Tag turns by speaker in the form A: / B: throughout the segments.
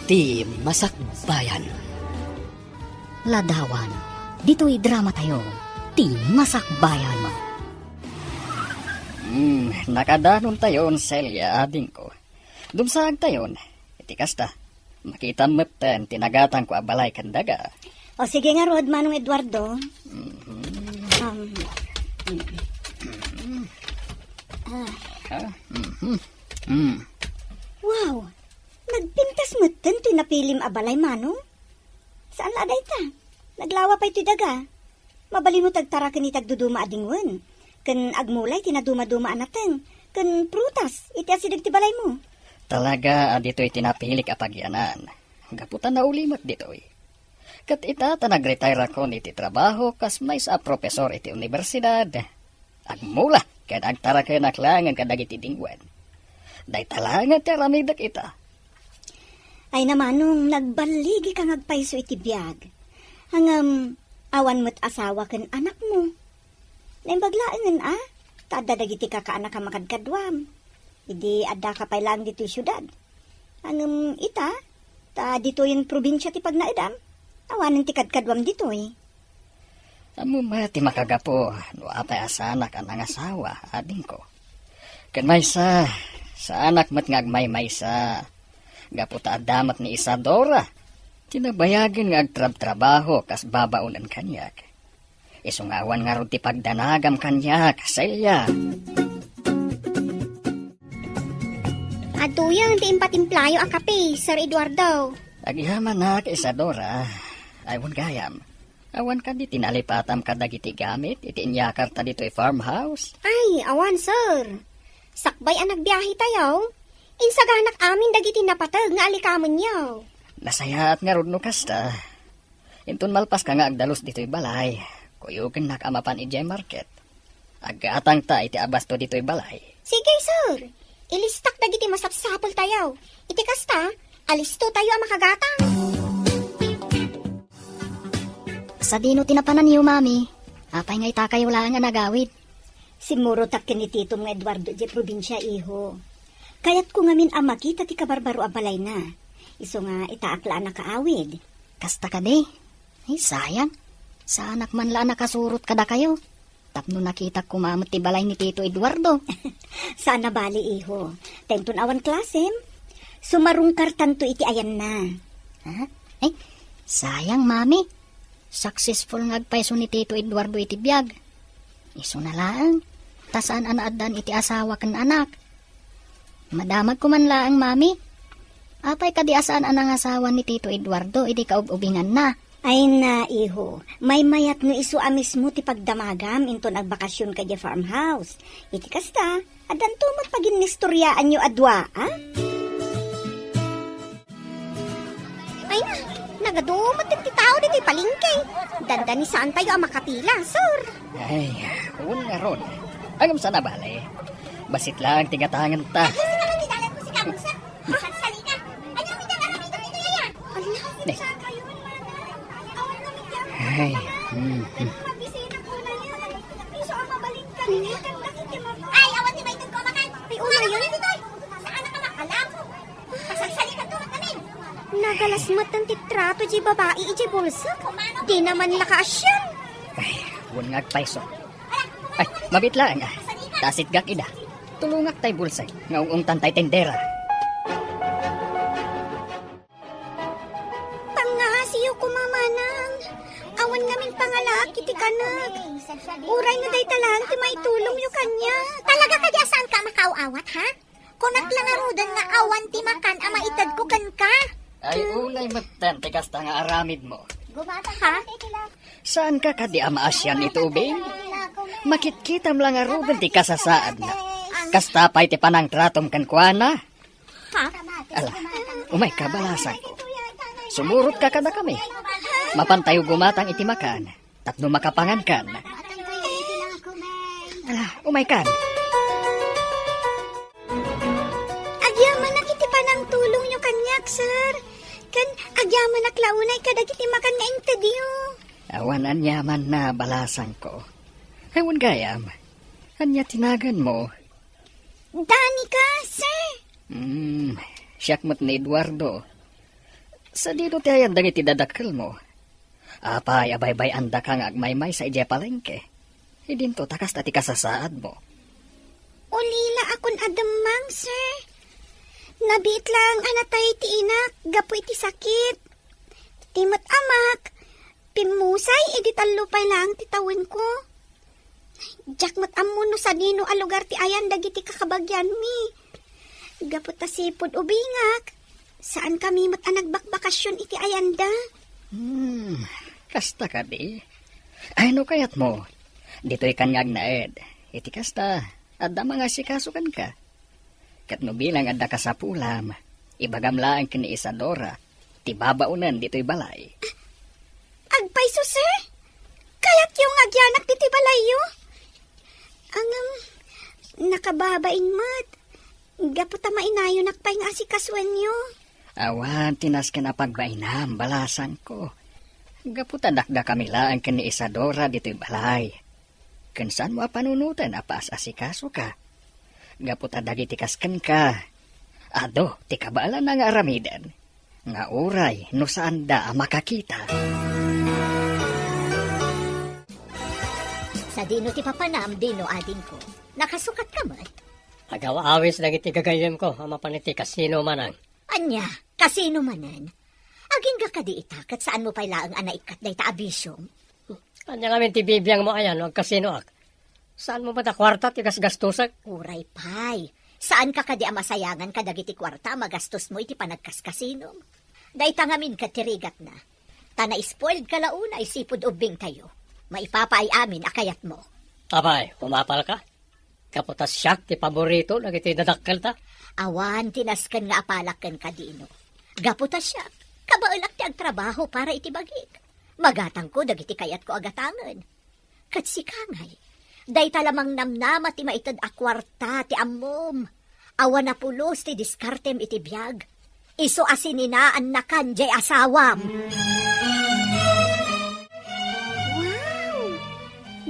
A: Ti Masakbayan.
B: Ladawan, dito'y drama tayo. Ti Masakbayan.
A: Nakadanon tayon, Celia, ading ko. Dumsaag tayon, iti kasta. Makita mo't tinagatan ko abalay kandaga.
C: O sige nga, Rod, Manong Eduardo. Wow, nagpintas mo tanto napilim abalay, Manong. Saan laday ta? Naglawa pa iti daga. Mabali mo tagtara kan itagduduma adingwan. Kan agmulay tinaduma-duma anateng. Kan prutas, iti asidag ti balay mo.
A: Talaga, dito'y tinapilik apagyanan. Gaputan na ulimat dito'y. Kat itata nag-retire ako iti trabaho kas may sa profesor iti universidad. Agmula, kaya agtara kayo naklangan kadag iti dingwan. Day talangan ti ramidak ita.
C: Ay namanong nagbaligi kang agpaiso iti biyag. Hangam awan mo't asawa kan anak mo. Naimbaglaan Tadadag iti kakaanak ka makadkadwam. Idi adda ka pa lang dito syudad. Hangam ita, dito yung probinsya ti pagnaidam. Awanan ti kadkadwam dito
A: Amo mati makagapo, no apay asanak ang asawa, ading ko. Kan may sa anak mat ngagmay sa. Gaputa adamat ni Isadora. Tinabayagin nga agtrab-trabaho kas babaunan kanyak. Isungawan nga ron ti pagdanagam kanyak, Celia.
D: Aduyang ti impatimplayo a kape, Sir Eduardo.
A: Agihaman na kay Isadora. Awan gayam. Awan ka di tinalipatam ka dagiti gamit, iti inyakar ta dito'y farmhouse.
D: Ay, awan, sir. Sakbay ang nagbiyahe tayo. Insaganak amin dagiti napatag nga alikaman yaw.
A: Nasayaat nga ron no kasta. Intun malpas ka nga agdalos dito'y balay. Kuyukin nakamapan ijay market. Agatang ta iti abasto dito'y balay.
D: Sige, sir. Ilistak dagiti masapsapol tayo. Iti kasta, alisto tayo ang makagatang.
B: Sa dino tinapanan niyo, mami. Apay nga itakay wala nga nagawid.
C: Simuro tak ni Tito nga Eduardo di probinsya, iho. Kaya't ko ngamin makita ti kabarbaro abalay na. Iso nga itaakla na kaawid.
B: Kasta ka de. Ay, sayang. Sa anak man la nakasurot kada kayo. Tapno nakita kumamot ti balay ni Tito Eduardo.
C: Sana bali, iho. Tenton awan klasem. Sumarungkar tanto iti ayan na.
B: Ha? Ay, sayang, mami. Successful ngagpaiso ni Tito Eduardo iti biyag. Iso na lang. Tasaan anaadan iti asawa kan anak. Madamag ko man laang, mami. Apay kadi asaan anang asawa ni Tito Eduardo, idi kaububingan na.
C: Ay na, iho. May mayat no iso amis mo ti pagdamagam into nagbakasyon ka di farmhouse. Iti kasta, adan tumot pagin nistoryaan nyo adwa, ha?
D: Ay na, nagadumot ti tao dito palingke. Dandani saan tayo ang makapila, sir?
A: Ay, uwan nga ron. Agam sana balay. Basit lang tigatangan ta. Ay,
D: Ay, awan ti may ko makan. Ay, una yun. Saan na ka makalam? Pasagsali ka to kami. Nagalas matan ti trato di babae iji bulsa. Di naman nakaasyan.
A: ay, uwan nga agpaiso. Ay, mabitlaan nga. Tasit gak ida. Tulungak tay bulsay. Ngaung tantay tendera.
D: Pangasiyo ko mamanang. Awan ngamin pangalaki ti kanak. Uray na day talang ti may tulong yu kanya. Talaga ka di asan ka makaawat, ha? Kunak lang arudan nga awan ti makan ama itad ko kan ka.
A: Ay, ulay matan, tikasta nga aramid mo.
D: Gumata ha?
A: Saan ka kadi amaasyan ito, Bing? Makitkitam lang aruban ti kasasaan na. Kastapay ti panang tratom kan kuana.
D: Ha?
A: Ala, umay kabalasan ko. Sumurot ka kada kami. Mapantayo gumatang iti makan. Tapno makapangan kan. Ala, umay kan.
D: Agyaman na kiti pa ng tulong nyo kanyak, sir. Kan agyaman na klaunay kadagiti makan nga intedyo.
A: Awan anyaman na balasan ko. Ewan gayam. Anya tinagan mo.
D: Dani ka, sir.
A: Siyak mo't ni Eduardo. Sa dito ti ayan dagiti dadakkel mo. Apay abay-bay anda kang agmaymay sa ije palengke. Idinto takas tati kasasaad mo.
D: Ulila akon adamang, sir. Nabit lang anatay ti inak, gapo iti sakit. Timot amak, pimusay, editan lupay lang titawin ko. Jakmat amuno sa dino a lugar ti ayan dagiti kakabagyan mi. Gapo ta sipod ubingak. Saan kami mat nagbakbakasyon iti ayanda?
A: Kasta ka di. Ay no kayat mo. Dito'y kanyag na ed. Iti kasta, adda mga sikasukan ka. Kat no bilang adda ka sa pulam, ibagamlaan kini Isadora, ti babaunan dito'y balay.
D: Agpayso, sir? Kaya't yung agyanak diti balayo? Ang, nakababain mat. Gapo ta mainayo nakpay nga si kaswenyo.
A: Awan, tinas ka na pagbainam, balasan ko. Gaputa dakda kami lang kini Isadora dito'y balay. Kansan mo panunutan apas asikaso ka. Gaputa dagiti kasken ka. Ado, ti kabala na nga aramidan. Nga uray, no saan da makakita.
C: Sa dino ti papanam, dino ading ko. Nakasukat ka mat?
E: Agaw-awis na iti gagayem ko, ama paniti kasino manang.
C: Anya, kasino manan? Aging ka di itakat saan mo pala ang anaikat na itaabisyon?
E: Kanya ngamin ti bibiyang mo ayan, wag kasino ak. Saan mo ba ta kwarta ti gasgastusak?
C: Uray pay. Saan ka kadi amasayangan kadagiti kwarta magastos mo iti panagkaskasinom? Dahita ngamin katirigat na. Tana spoiled ka launa isipod ubing tayo. Maipapaay amin akayat mo.
E: Abay, umapal ka. Kaputas siyak ti paborito, nagiti dadakkel ta.
C: Awan, tinaskan nga apalakan ka dino. Gaputa siya, kabaulak ti agtrabaho para itibagik. Magatang ko, dagiti kayat ko agatangan. Kat si Kangay, day talamang namnama ti maitad akwarta ti ammom. Awan na pulos ti diskartem iti biyag. Iso asininaan na kanjay asawam.
D: Wow!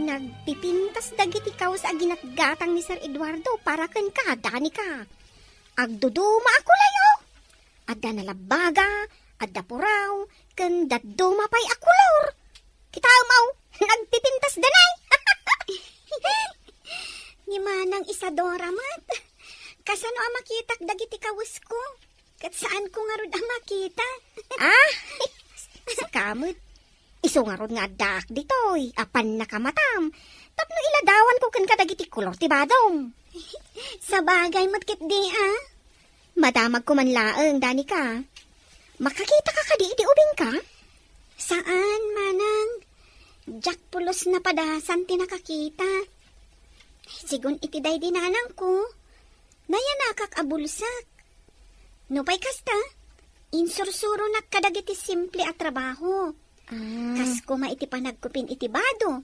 D: Nagpipintas dagiti kawas a ginatgatang ni Sir Eduardo para ken ka, dani ka. Agduduma ako layo. Adda nalabaga, adda puraw, ken daduma pay akulor. Kita mau, nagpipintas danay. Ni manang Isadora mat. Kasano a makitak dagiti kawas ko? Kat saan ko nga rod a makita? Sakamot. Iso nga rod nga dak ditoy, apan nakamatam. Tapno iladawan ko ken kadagiti kulor ti badong. Sa bagay matkit di Madamag ko man laeng, dani ka. Makakita ka kadi iti ubing ka? Saan, manang? Jack pulos na padasan ti nakakita. Sigun iti day dinanang ko. Nayanakak abulsak. Nupay kasta, insursuro nakadagiti simple at trabaho. Kas ko maiti panagkupin iti bado.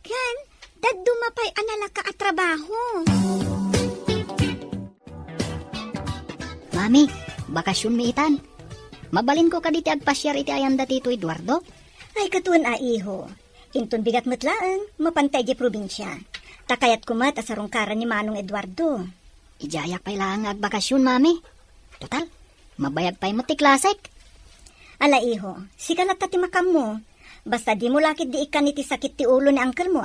D: Kan, dadumapay analaka at trabaho.
B: Mami, bakasyon mi itan. Mabalin ko kaditi agpasyar iti ayanda tito Eduardo.
C: Ay katuan iho. Intun bigat matlaang, mapantay di probinsya. Takayat kumat asarungkaran ni Manong Eduardo.
B: Ijayak pa'y lang agbakasyon, mami. Total, mabayag pa'y matiklasek.
C: Ala iho, sikalat tati makam mo. Basta di mo lakit di ikan iti sakit ti ulo ni angkel mo,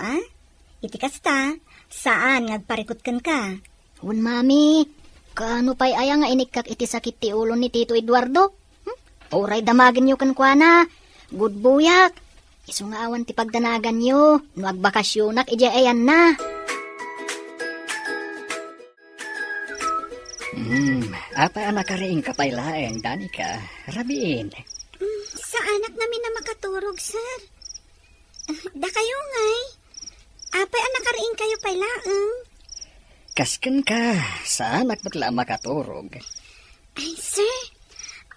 C: Iti kasta, saan ngagparikot kan ka?
B: Un, mami, kaano pa'y aya nga inikak iti sakit ti ulo ni Tito Eduardo? Oray damagin nyo kan kwa na. Good buyak. Iso nga awan ti pagdanagan nyo. No agbakasyonak, ayan na.
A: Apa anak kariing kapaylaeng, dani ka. Rabiin.
D: Sa anak namin na makaturog, sir. Da kayo ngay. Apay anak kariing kayo pailaang.
A: Kasken ka, sa anak matla makaturog.
D: Ay, sir.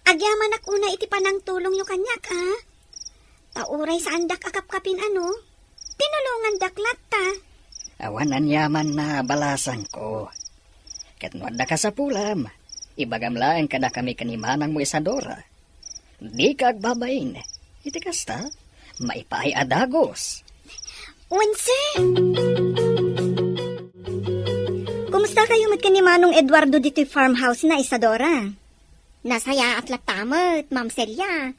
D: Agyaman ak una iti panang tulong yu kanyak, Tauray sa andak akap-kapin Tinulungan daklat ta.
A: Awanan yaman na balasan ko. Kat nuadda ka sa pulam, ibagamlaan ka na kami kanimanang mo Isadora. Di ka agbabain, iti kasta, maipaay adagos.
D: Sir.
C: Kumusta kayo mat ni Manong Eduardo dito farmhouse na Isadora?
D: Nasaya at latamot, Ma'am Celia.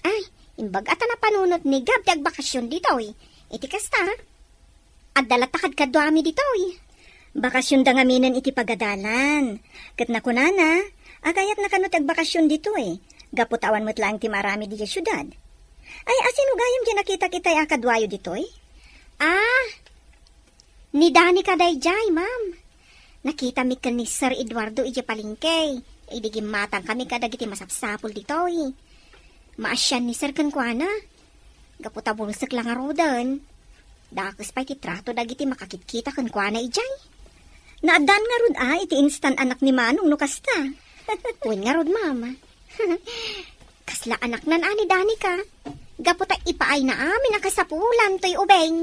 D: Ay, imbag ata na panunot ni Gab tag bakasyon dito eh. Iti kasta. At dalatakad ka duami dito eh.
C: Bakasyon da nga minan iti pagadalan. Kat na kunana, agayat na kanot ag bakasyon dito eh. Gaputawan mo't lang ti marami di syudad. Ay, asino gayam di nakita kita'y akadwayo dito eh?
D: Ah, ni Dani ka dayjay, Ma'am. Nakita mi ka ni Sir Eduardo iti palengke. Idigim matang kami kadagiti masapsapol dito eh. Maasyan ni Sir Kankwana. Gaputa bulsik lang arodan. Dakos pa iti trato dagiti makakitkita Kankwana ijay.
C: Naadan nga rod iti instant anak ni Manong no kasta.
D: Uwin nga rod, Mama. Kasla anak nan ani Dani ka. Gaputa ipaay na amin nakasapulan to'y ubeng.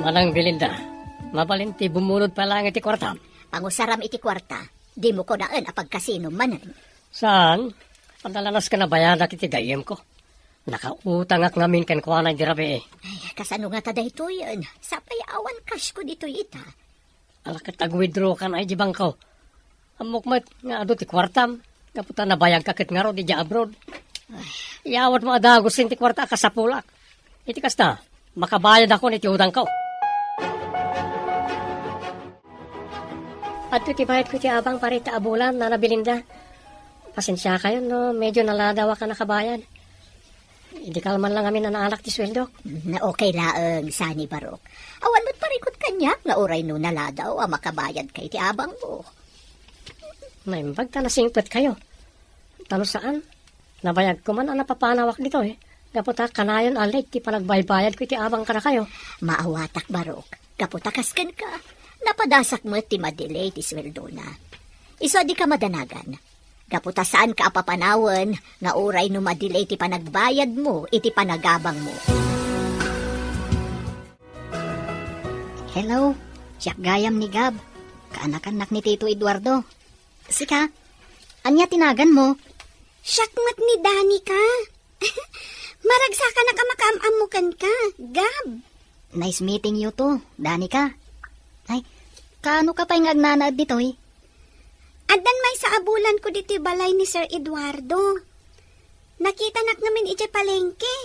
E: Manang Belinda, mabalinti bumunod pa lang iti kwartam.
B: Pangusaram iti kwarta, di mo ko naan apag kasino manan.
E: Saan? Pandalanas ka na bayadak iti gayem ko. Nakautang ak namin kan kuha na dirabi eh.
B: Ay, kasano nga tada ito yan? Sapay awan cash ko dito ita.
E: Alakat tag-withdraw ka na ay jibang ko. Amok nga ado ti kwartam. Kaputa na bayag kakit nga ro di dya abroad. Iyawat mo adagos ti kwarta ka sa pulak. Iti kasta, makabayad ako niti utang ko. At iti bayad ko ti abang parita abulan na Belinda. Pasensya kayo no, medyo naladawa ka nakabayad. Hindi kalman lang kami na naalak ti sweldo.
B: Na okay laang, Sani Barok. Awan mo't parikot kanya, nga oray no naladaw, makabayad kay ti abang mo.
E: Naimbag ta nasingpet kayo. Tano saan? Nabayag ko man ang napapanawak dito eh. Kaputa kanayon alit ti panagbaybayad ko ti abang ka na kayo.
B: Maawatak Barok, kaputakaskan ka. Napadasak mo ti madelay ti sweldo na. Iso di ka madanagan. Kaputa saan ka apapanawan nga oray no madelay ti panagbayad mo iti panagabang mo.
C: Hello, siyak gayam ni Gab. Kaanak-anak ni Tito Eduardo. Sika, anya tinagan mo?
D: Syakmat ni Dani ka. Maragsa ka na ka makamamukan ka, Gab.
C: Nice meeting you too, Danica. Ay, kaano ka pa yung agnanaad dito eh?
D: Adan may sa abulan ko dito balay ni Sir Eduardo. Nakita nak namin iti palengke.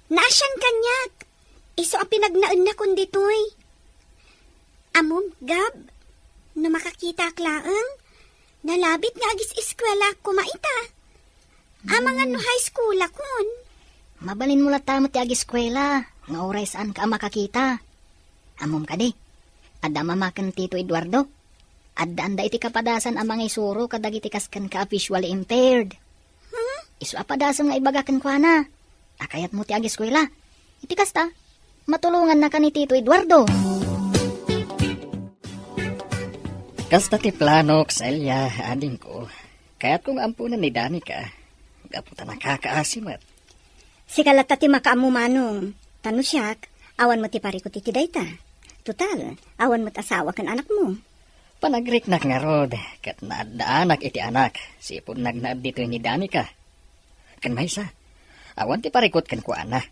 D: Naasyan kanyak. Iso a pinagnaan na kun ditoy. Amom, Gab, na makakita klaang, nalabit nga agis eskwela kumaita. Amangan no high school akon.
C: Mabalin mo latamo ti ag-eskwela. Nga oray saan ka makakita. Amom ka di. Adda mamakan Tito Eduardo. Adda anda iti kapadasan amang isuro kadagiti kaskan ka visually impaired. Isu apadasan nga ibagakan kwa na. Akayat mo ti ag-eskwela. Iti kasta, matulungan na ka ni Tito Eduardo.
A: Kasta ti plano, Celia, ading ko. Kaya't kung ampunan ni Danica, gaputa nakakaasimat.
C: Si kalata ti makaamu manong. Tano siyak, awan mo ti parikot iti dayta. Total, awan mo't asawa kan anak mo.
A: Panagriknak nga rod, kat naadaanak iti anak, sipon nagnaad dito ni Danica. Kan maysa, awan ti parikot kan kuana.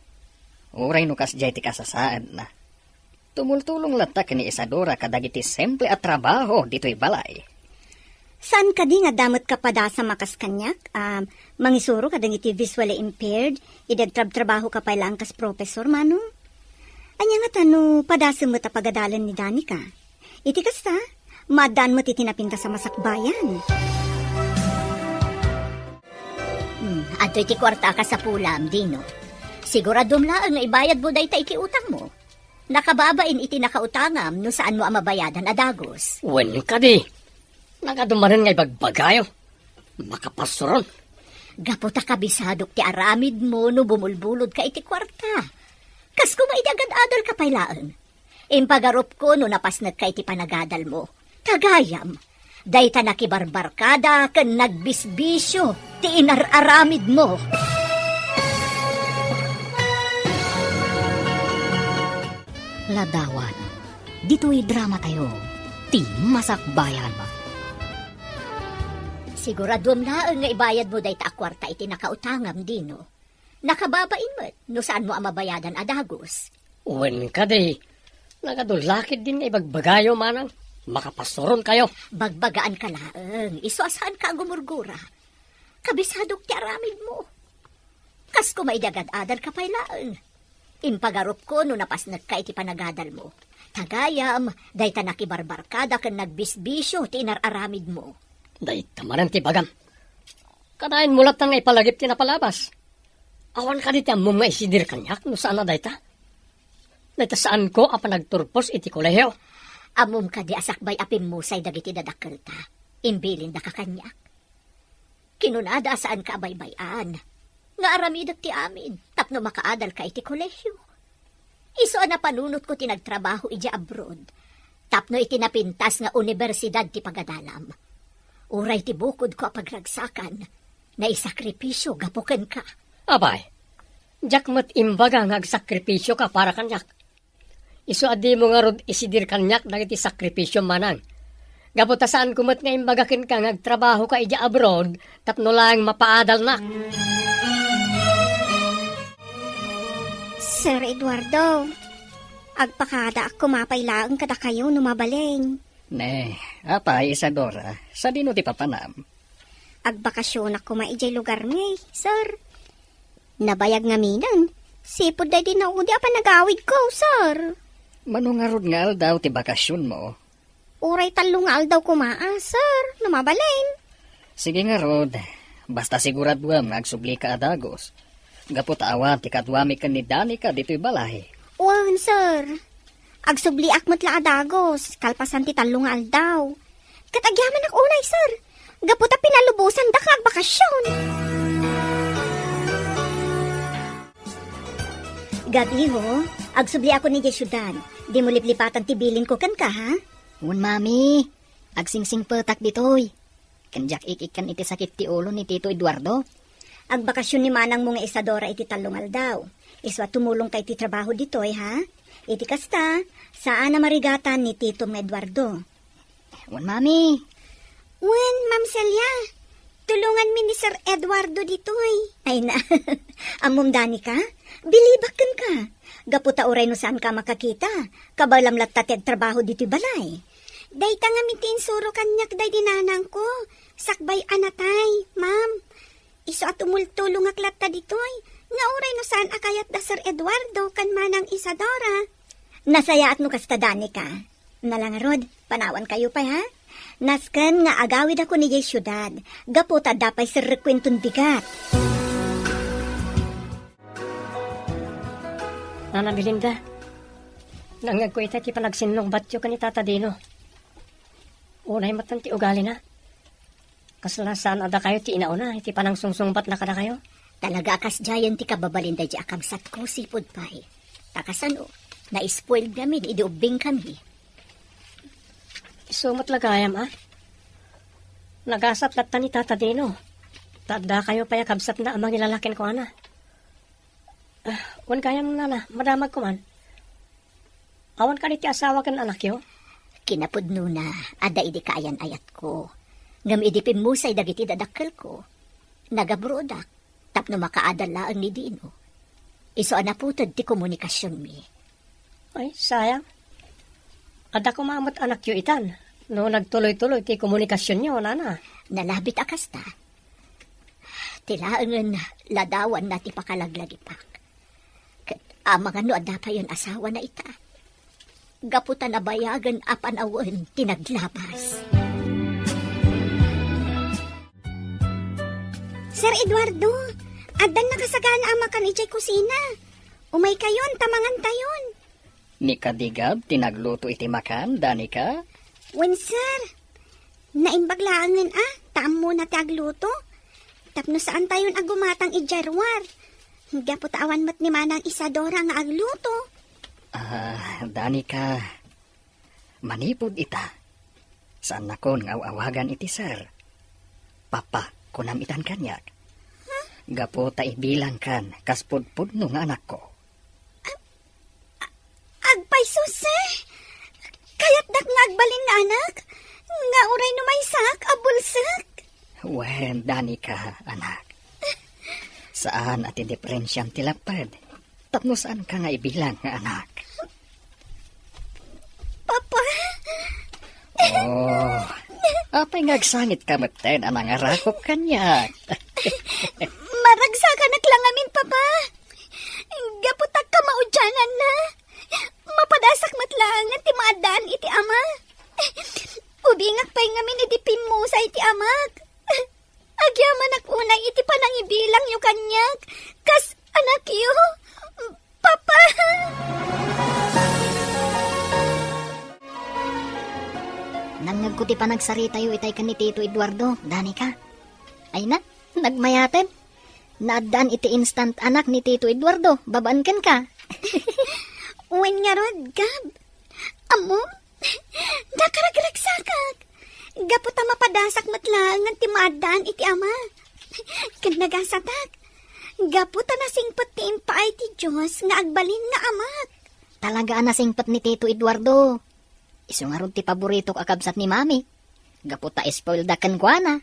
A: Uray no kas jay ti kasasaad na. Tumultulong latak ni Isadora kadagiti simple at trabaho dito'y balay.
C: Saan ka di nga damot ka pa da sa makas kanyak? Mangisuro ka iti visually impaired, idagtrab-trabaho ka pa ilang kas professor, manong? Anya nga tano, padasa mo tapagadalan ni Danica. Iti kasta, madan mo titinapinta sa masakbayan.
B: Adto iti kwarta ka sa pulam, Dino. Siguradom lang nga ibayad mo dahi ta ikiutang mo. Nakababain iti nakautangam no saan mo ang mabayadan adagos.
E: Wen ka di. Nagadumanan nga ibagbagayo. Makapasuron.
B: Gaputa kabisadok ti aramid mo no bumulbulod ka iti kwarta. Kas kumaidagad adal ka pailaan. Impagarop ko no napasnag ka iti panagadal mo. Tagayam. Dayta nakibarbarkada ken nagbisbisyo ti inararamid mo.
C: Ladawan, dito'y drama tayo. Ti masakbayan ba?
B: Siguradom na nga ibayad mo dahi ta kwarta iti nakautangam, Dino. Nakababain mo no saan mo ang mabayadan adagos.
E: Wen ka di. Nagadulakid din nga ibagbagayo manang. Makapasoron kayo.
D: Bagbagaan ka laang, isuasahan ka gumurgura. Kabisadok ti aramid mo. Kas ko maidagad-adal ka pa'y laang. Impagarup ko no napasnag ka iti panagadal mo. Tagayam, day ta nakibarbarkada kan nagbisbisyo ti inararamid mo.
E: Day tamanan ti bagam. Kadain mulat nga ipalagip ti napalabas. Awan ka diti among nga isidir kanyak no saan na day ta. Day ta saan ko apa nagturpos iti kolehiyo.
D: Amom ka di asakbay apim musay dagiti dadakkel ta. Imbilin da ka kanyak. Kinunada saan ka abaybayan. Nga aramidak ti amin, tapno makaadal ka iti kolehyo. Iso na panunot ko tinagtrabaho iti abroad. Tapno iti napintas nga universidad ti pagadalam. Uray ti bukod ko apagragsakan, na isakripisyo gapuken ka.
E: Abay, jak mat imbaga nga agsakripisyo ka para kanyak. Iso adi mo nga rod isidir kanyak dagiti sakripisyo manang. Gaputa saan kumat nga imbagakin ka ngagtrabaho ka iti abroad, tapno lang mapaadal na.
D: Sir Eduardo, agpakada ako mapailaang kada kayo numabaleng.
A: Ne, apay Isadora, sa dino ti papanam.
D: Agbakasyon ako maijay lugar may, sir. Nabayag nga minan, sipod day din ako di apa nagawid ko, sir.
A: Manungarod nga daw ti bakasyon mo.
D: Uray talong nga daw kumaa, sir, numabaleng.
A: Sige nga rod, basta siguraduam nga agsubli ka adagos. Gapot awan ti kadwami ka ni Danica dito'y balahe.
D: Wan, sir. Agsubli akmat la adagos, kalpasan ti talong nga aldaw. Katagyaman ak unay, sir. Gaputa pinalubusan da kag bakasyon. Gabi ho, agsubli ako ni Jesudan. Di mo liplipatan ti bilin ko kan ka, ha?
B: Un mami, agsingsing petak ditoy. Kanjak ikikan iti sakit ti ulo ni Tito Eduardo.
D: Agbakasyon ni manang mo nga Isadora iti talungal daw. Iswa tumulong kay ti trabaho ditoy, ha? Iti kasta, saan na marigatan ni Tito Eduardo?
B: Un mami,
D: Wen, Ma'am Celia, tulungan mi ni Sir Eduardo ditoy. Ay na, amom Danica, bilibakan ka. Gaputa oray no saan ka makakita, kabalam latateg trabaho dito'y balay. Day ta nga mitin suro kanyak day dinanang ko, sakbay anatay, ma'am. Iso at umultulong aklat ta ditoy, nga oray no saan akayat da Sir Eduardo kan manang Isadora. Nasaya at no kasta Danica. Nalangarod, panawan kayo pa ha? Nasken nga agawid ako ni syudad, gaputa dapay Sir rekwentong bigat.
E: Nana Belinda, nangag ko ita ti panagsinlong batyo ka ni Tata Dino. Unay matan ti ugali na. Kasalasan ada kayo ti inauna, iti panang sungsungbat na kada kayo.
D: Talaga akas jayan ti kababalinda di akam sat ko sipod pay. Takasan o, na-spoil namin, idiubing kami.
E: Sumot lagayam ah. Nagasat latta ni Tata Dino. Tada kayo paya kabsat na amang ilalakin ko ana. Wan kayam nana, madamag ko man. Awan ka ti asawa kan anak yo.
D: Kinapudno na, ada idi kaayan ayat ko. Ngam idipin musay dagiti dadakkel ko. Nagabrodak, tapno makaadala ang ni Dino. Iso anaputod ti komunikasyon mi.
E: Ay, sayang. Ada ko maamot anak yo itan. No nagtuloy-tuloy ti komunikasyon nyo, nana.
D: Nalabit akas ta. Tilaangan ladawan na ti pakalaglagipak. Amang ano ada pa yun asawa na ita. Gaputan na bayagan apan awan tinaglabas. Sir Eduardo, adan nakasagana ama kan ijay kusina. Umay kayon, tamangan tayon.
A: Ni kadigab tinagluto iti makan, Danica?
D: Wen sir, naimbaglaangan taam mo na tagluto. Tapno saan tayon agumatang ijarwar. Gapot awan mat ni manang Isadora nga agluto.
A: Danica, manipod ita. Saan na kon nga awagan iti sir? Papa, kunam itan kanyak. Gapo ta ibilang kan, kaspudpud no nga anak ko.
D: Agpay suse, kayat dak nga agbalin nga anak, nga uray numaysak, abulsak.
A: Wen, Danica, anak. Saan at indiferensyang tilapad? Tapno saan ka nga ibilang nga anak?
D: Papa,
A: Oh, apay ngagsangit ka maten anang arakop kanya.
D: Maragsakan lang amin, Papa. Gaputak ka maudyanan na. Mapadasak matlangan ti maadaan iti ama. Ubingak pa'y ngamin iti pimusa iti amag. Agyaman unay iti panangibilang yu kanyag. Kas anak yu, Papa.
B: Nangag ko ti panagsarita yu itay kan ni Tito Eduardo, dani ka. Ay na, nagmayaten. Naadaan iti instant anak ni Tito Eduardo, babaan kan ka.
D: Uwan nga rod, Gab. Amo, nakaragragsakak. Gaputa mapadasak matlangan ti maadaan iti ama. Kan nagasatak. Gaputa nasingpot ti impaay ti Diyos nga agbalin nga amak.
B: Talaga nasingpat ni Tito Eduardo. Isu nga ron ti paborito kakabsat ni Mami. Gaputa spoiled kan kwa na.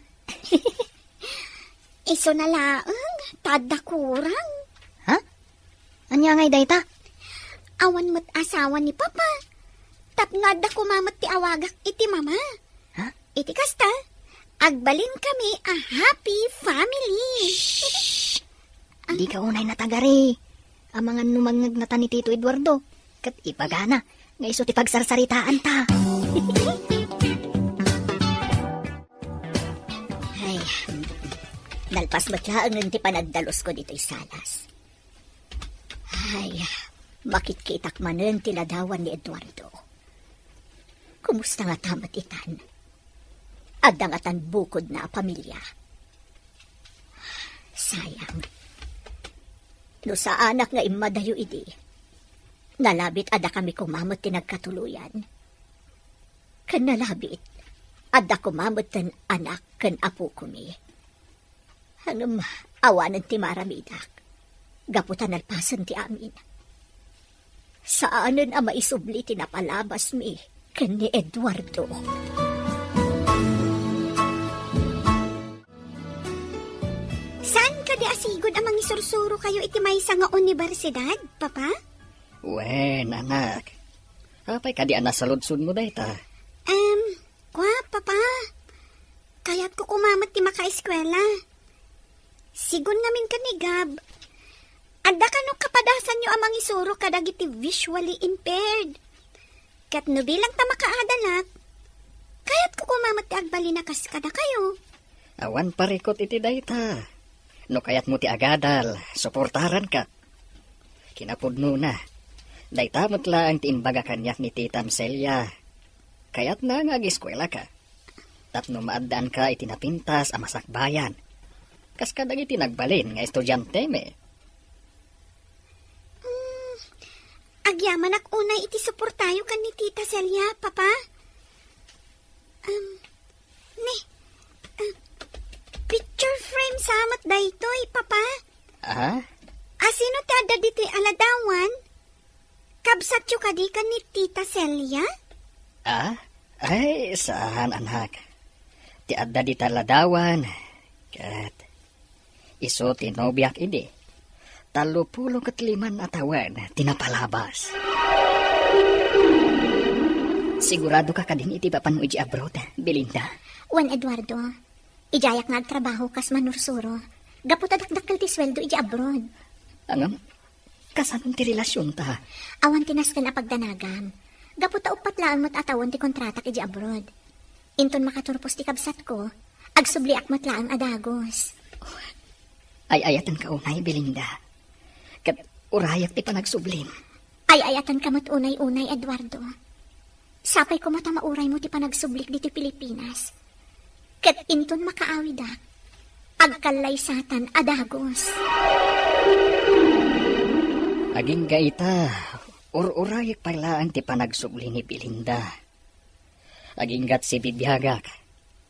D: Iso na laang, tada kurang.
B: Ha? Anya ngay dayta?
D: Awan mo't asawa ni Papa. Tapngada kumamat ti awagak iti mama.
B: Ha?
D: Iti kasta, agbalin kami a happy family.
B: Di ka unay natagari. Ang mga numangag na ta ni Tito Eduardo. Kat ipagana. Nga iso ti pagsarsaritaan ta.
C: Ay, nalpas matlaan ng ti panagdalos ko dito'y salas. Ay, makitkitak manen ti ladawan ni Eduardo. Kumusta nga tamat itan? Adangatan bukod na pamilya. Sayang. No sa anak nga imadayo idi, nalabit ada kami kumamot ti nagkatuluyan. Kan nalabit, ada kumamot ten anak kan apo kumi. Hangam awanan ti maramidak, gaputan alpasan ti amin. Saanan ang maisubli ti napalabas mi kan ni Eduardo.
D: Saan ka di asigod amang isursuro kayo iti maysa nga universidad, Papa?
A: Wen, anak. Apay ka di nasaludsod mo dayta.
D: Kwa, Papa. Kaya't ko kumamat ti makaeskwela. Sigun ngamin ka ni Gab. Adda ka no kapadasan nyo amang isuro kadagiti visually impaired. Kat no bilang ta makaadanak, kaya't ko kumamat ti agbalinakas kada kayo.
A: Awan parikot iti dayta. No kayat mo ti agadal, suportaran ka. Kinapudno na. Dayta mutla ang tiimbaga kanyak ni Tita Celia. Kaya't na nga eskwela ka. Tapno maadaan ka itinapintas a masakbayan. Kas kadag itinagbalin nga estudyante me.
D: Agyaman ak unay iti suportayo kan ni Tita Celia, Papa. Picture frame samat daytoy, Papa.
A: Ah?
D: Asino ti adda dito'y aladawan? Kabsat yu kadi kan ni Tita Celia?
A: Ah? Ay, saan anak? Ti adda di taladawan. Kat, iso tinobyak idi. 35 atawan tinapalabas. Sigurado ka kadin iti papan mo iti abroad, Belinda?
D: Juan Eduardo, ijayak nga agtrabaho kas manursuro. Gaputa dakdakkel ti sweldo iti abroad.
A: Angam, kasanon ti relasyon ta?
D: Awan tinasken a pagdanagam. Gaputa upat laan mo't atawan ti kontratak iti abroad. Inton makaturpos ti kabsat ko, agsubli akmat laan adagos.
A: Ay ayatan ka unay, Belinda. Kat urayak ti panagsublim.
D: Ay ayatan kamot unay-unay, Eduardo. Sapay ko mata mauray mo ti panagsublik dito Pilipinas. Kat inton makaawidak, agkalay satan adagos.
A: Aging gaita, urayak pala ti panagsubli ni Belinda. Aging gat si bibiyagak.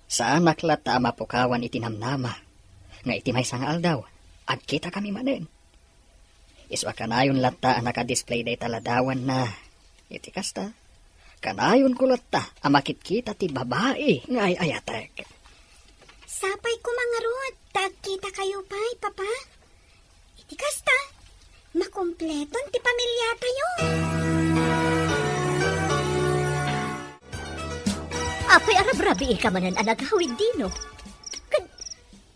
A: Sa anak lata mapukawan itinamnama. Nga iti may sangal daw, agkita kami manen. Iswa kanayon lata naka-display day taladawan na. Iti kasta, kanayon ko lata amakit-kita ti babae nga ay ayatek.
D: Sapay ko mga rod, tagkita kayo pa'y, Papa. Iti kasta, makumpleton ti pamilya tayo. Apay arabrabi ka manan anagawid dino. Kan,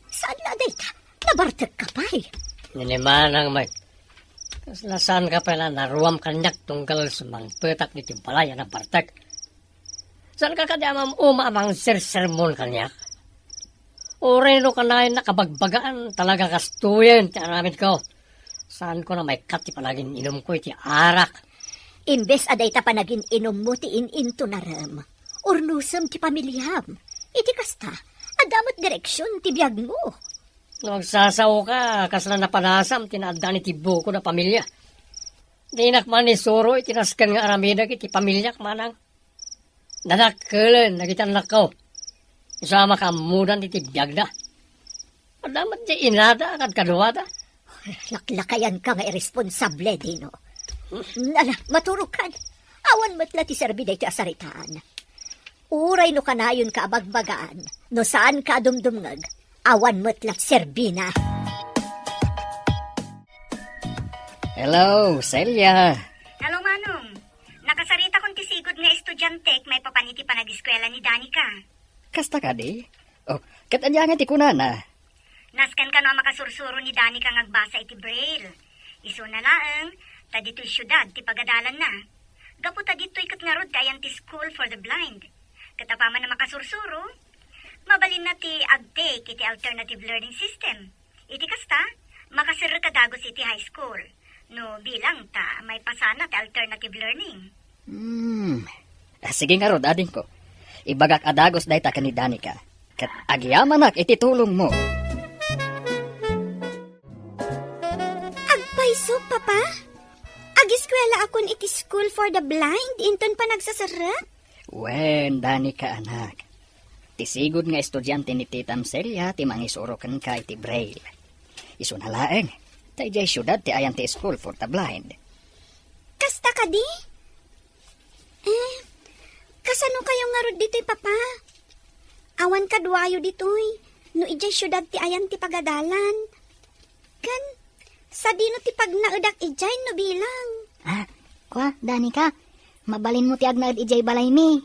D: saan na day ka? Nabartag ka pa'y.
E: Ninimanang may. Kaslasaan ka pala naruam kanyak tunggal sumang petak ni Timpalaya na bartak. Saan ka kadamam umamang sermon kanyak? Oreno ka na nakabagbagaan talaga kastuyen ti aramid ko. Saan ko na may kat ti panagin inom ko iti arak.
D: Imbes aday ta panagin inom mo ti in-into na ram. Urlusam ti pamilyam. Iti kasta, adamot direksyon ti biyag mo.
E: Nagsasaw ka, kasla na panasam, tinaadda ni tibo ko na pamilya. Dinak man ni Soro, itinaskan nga aramidag iti pamilyak manang. Nanakkelan, nagitan ko. Isama ka mudan iti biyag na. Adamat di inada, kad kaduwada.
D: Laklakayan ka nga irresponsable, Dino. Nala, maturukan. Awan matla ti serbiday ti asaritaan. Uray no kanayon ka abagbagaan, no saan ka dumdumngag, awan matlat serbina.
A: Hello, Celia.
C: Hello, Manong. Nakasarita kong tisigod nga estudyante may papaniti pa nag-eskwela ni Danica.
A: Kasta ka di? Oh, katanya nga ti kunana.
C: Naskan ka no makasursuro ni Danica ngagbasa iti Braille. Iso na laeng, ta dito'y syudad ti pagadalan na. Gapu ta dito'y katngarod kayan ti School for the Blind. Katapaman na makasursuro, mabalin na ti agtake iti alternative learning system. Iti kasta, makasir ka dagos iti high school. No bilang ta, may pasana ti alternative learning.
A: Sige nga rod, ading ko. Ibagak adagos dahi ta ka ni Danica. Kat agyaman iti tulong mo.
D: Agpaiso, Papa? Agiskwela akon iti School for the Blind, inton pa nagsasarap?
A: Wen, Danica anak. Tisigod nga estudyante ni Titam Celia ti mangisorokan ka iti Braille. Iso na laeng, ta ijay syudad ti ayan ti School for the Blind.
D: Kasta ka di? Kasano kayo nga rod dito'y, Papa? Awan ka duwayo dito'y, no ijay syudad ti ayan ti pagadalan. Kan, sa dino ti pagnaudak ijay no bilang.
B: Kwa, Danica, mabalin mo ti agnaad ijay balay mi.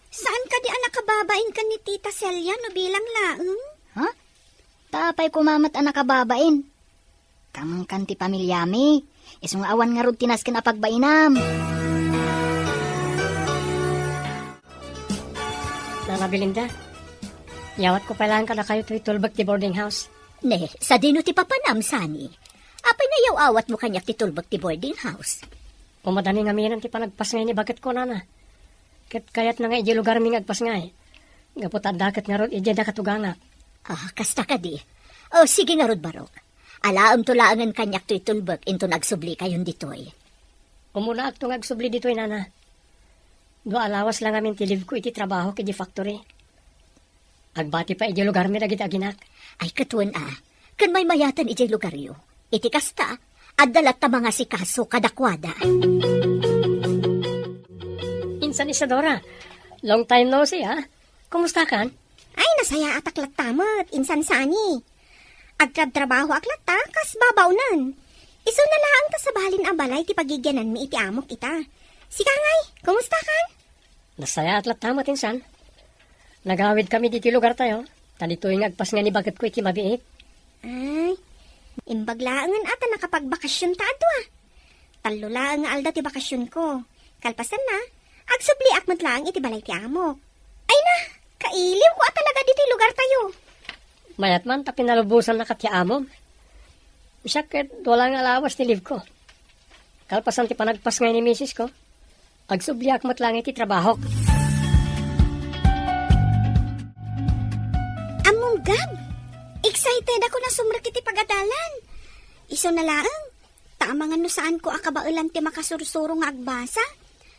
D: Saan ka di anak kababain ka ni Tita Celia no bilang laeng?
B: Tapay kumamat anak kababain. Kamang kan ti pamilyami. Isong awan nga rod tinaskin apagbainam.
E: Nana Belinda, yawat ko pala ka na kayo to'y tulbag ti boarding house.
D: Ne, sa dino ti papanam, Sani. Apay na awat mo kanyak ti tulbag ti boarding house.
E: Umadani nga minan ti panagpas ngay ni bakit ko nana. Kayat na nga iji lugar mi ngagpas ngay. Gapot dakat nga rod iji da katugangak.
D: Kasta ka di. Sige nga rod barok. Alaam tulaangan kanyak to'y tulbag into nagsubli kayon ditoy.
E: Umuna akto ngagsubli dito'y nana. Do alawas lang amin ti live ko iti trabaho kiti factory. Agbati pa iji lugar mi dagiti aginak.
D: Ay katuan kan may mayatan ijay lugaryo. Iti kasta, adalat ta mga sikaso kadakwada.
E: Insan Isadora, long time no see ha? Kumusta kan?
D: Ay, nasaya at aklat tamot, insan Sani. Agtrab-trabaho aklat ta, kas babawnan. Iso na lang ta sa bahalin abalay ti pagigyanan mi iti amok ita. Sika ngay, kumusta kan?
E: Nasaya atlat tamot insan. Nagawid kami diti lugar tayo. Tanito'y ngagpas nga ni bagat ko iti mabiit.
D: Ay, imbaglaangan ata nakapagbakasyon ta ato Talulaang nga alda ti bakasyon ko. Kalpasan na, agsubli akmat lang iti balay ti amok. Ay na, kailiw ko talaga diti lugar tayo.
E: Mayat man ta pinalubusan na katyaamom. Bisakit wala nga lawas ni live ko. Kalpasan ti panagpas nga ni misis ko. Agsubli akmat lang iti trabaho.
D: Among gab, excited ako na sumrak iti pagadalan. Iso na laang, tama nga no saan ko akabailan ti makasursuro nga agbasa.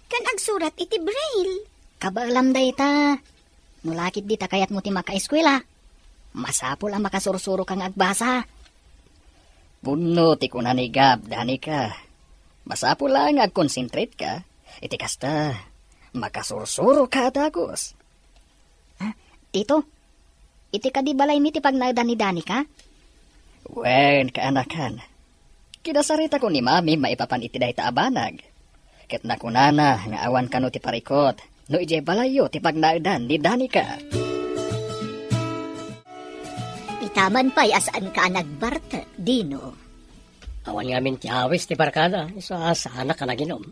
D: Kan agsurat iti Braille.
B: Kabaalam day ta. Nulakit di ta kayat mo ti makaeskwela. Masapol ang makasursuro kang agbasa.
A: Puno ti kunanigab, Danica. Masapol lang ag-concentrate ka. Iti kasta, makasursuro ka dagos.
B: Tito, iti ka di balay mi ti pagnaada ni Danica?
A: Wen, kaanakan. Kinasarita ko ni mami maipapan iti dahi ta abanag. Ket nakunana nga awan kano ti parikot. no ijay balayo ti pagnaadan ni Danica.
C: Itaman pa'y asaan ka nagbarte, Dino.
E: Awan nga min ti awis ti barkada. Iso sana ka naginom.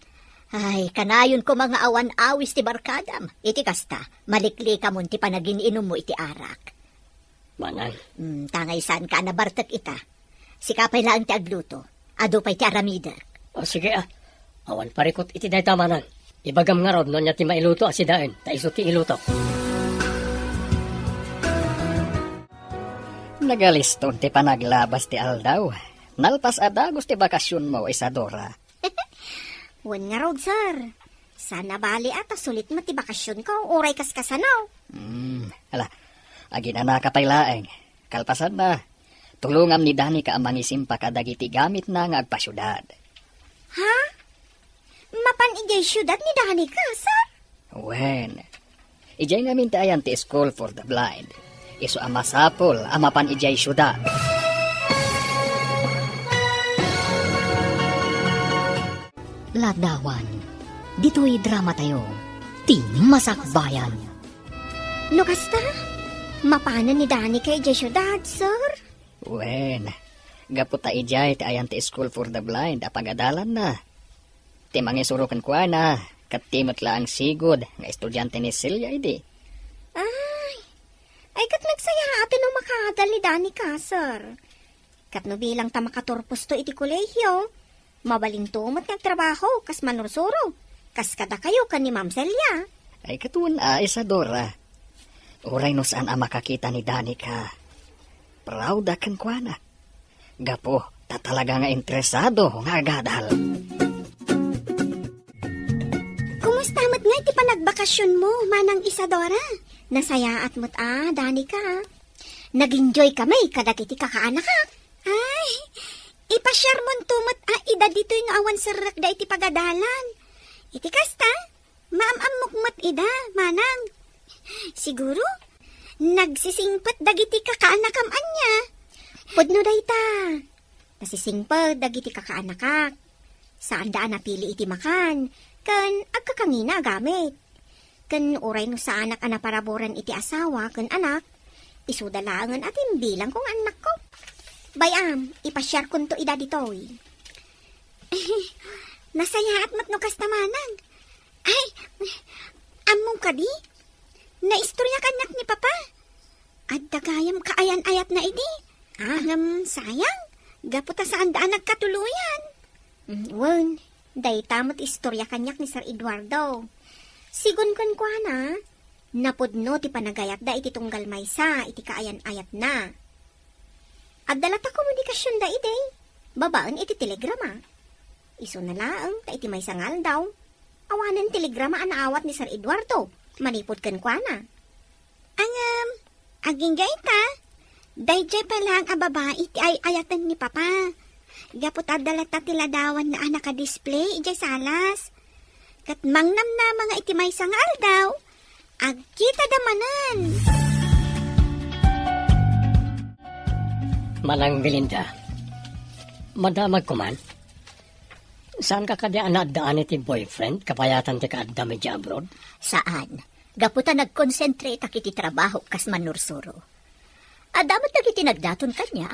C: Ay, kanayon ko mga awan awis ti barkadam. Iti kasta, malikli ka mo ti panaginiinom mo iti arak.
E: Manang,
C: Tangay saan ka nabartek ita. Sikapay lang ti agluto. Ado pa'y ti aramida.
E: o sige awan parikot iti dayta manang. Ibagam nga rod no niya ti mailuto asidain. Ta iso ti iluto.
A: Nagaliston ti panaglabas ti aldaw. Nalpas adagos ti bakasyon mo, Isadora.
D: Wan nga rod, sir. Sana bali ata sulit mo ti bakasyon ko. Uray kaskasanaw.
A: Ala, agin na kapay laeng. Kalpasan na. Tulungam ni Danica ang mangisimpa kadagiti gamit na nga agpasyudad.
D: Ha? Mapan ijay syudad ni Danica, sir?
A: Wen, ijay namin tayan ti School for the Blind. Iso amasapol, amapan ijay syudad.
B: Ladawan, dito'y drama tayo. Tining masakbayan.
D: No kasta? Mapana ni Danica ijay syudad, sir?
A: Wen, gaputa ijay ti ayan ti School for the Blind apagadalan na. Ti mangisurukan kwa na, katimot laang sigod nga estudyante ni Celia idi.
D: Ay, kat nagsaya atin ang makadal ni Danica, sir. Kat no bilang ta makaturpos to iti kolehyo, mabaling tumot nagtrabaho, kas manursuro, kas kada kayo kan ni Ma'am Celia.
A: Ay katuan Isadora. Uray no saan ang makakita ni Danica. Proud akan kwa na. Gapo, tatalaga nga interesado nga agadal.
D: Kumusta mo't nga iti panagbakasyon mo, Manang Isadora? Nasaya at mo't Danica. Nag-enjoy kami kadagiti kakaanak ka. Ay, ipashare mo tumot ida dito yung awan sarak da iti pagadalan. Iti kasta, maamamukmat ida, Manang. Siguro, nagsisingpat dagiti kakaanakam anya. Pudno dayta. Nasisingpat dagiti kakaanakak. Saan daan napili iti makan, kan agkakangina gamit. Kan uray no sa anak anaparaboran iti asawa, kan anak, isudalangan atin bilang kong anak ko. Bayam, ipashare kun to ida ditoy. Nasaya at matno kastamanang. Ay, among kadi, naistorya kanyak ni Papa. At dagayam kaayan-ayat na idi. Sayang, gaputa saan daan nagkatuluyan. Wen, day tamot istorya kanyak ni Sir Eduardo. Sigun kun kwa na, napudno ti panagayat da iti tunggal maysa, iti kaayan-ayat na. At dalata komunikasyon da iti, babaan iti telegrama. Iso na laang, ta iti maysa ngal daw. Awanan telegrama anaawat ni Sir Eduardo, manipod kun kwa na. Aging gaita, dayjay pala ang babae iti ay ayatan ni Papa. Gapot adalata tiladawan na naka-display ijay salas. Kat mangnam na mga itimay sangal daw, agkita damanan.
E: Manang Belinda, madamag ko man. Saan ka kadi anadaan iti boyfriend kapayatan ti kaadda medya abroad?
C: Saan? Gaputa nag-concentrate akiti trabaho kas manursuro. Adamat nagiti nagdaton kanya,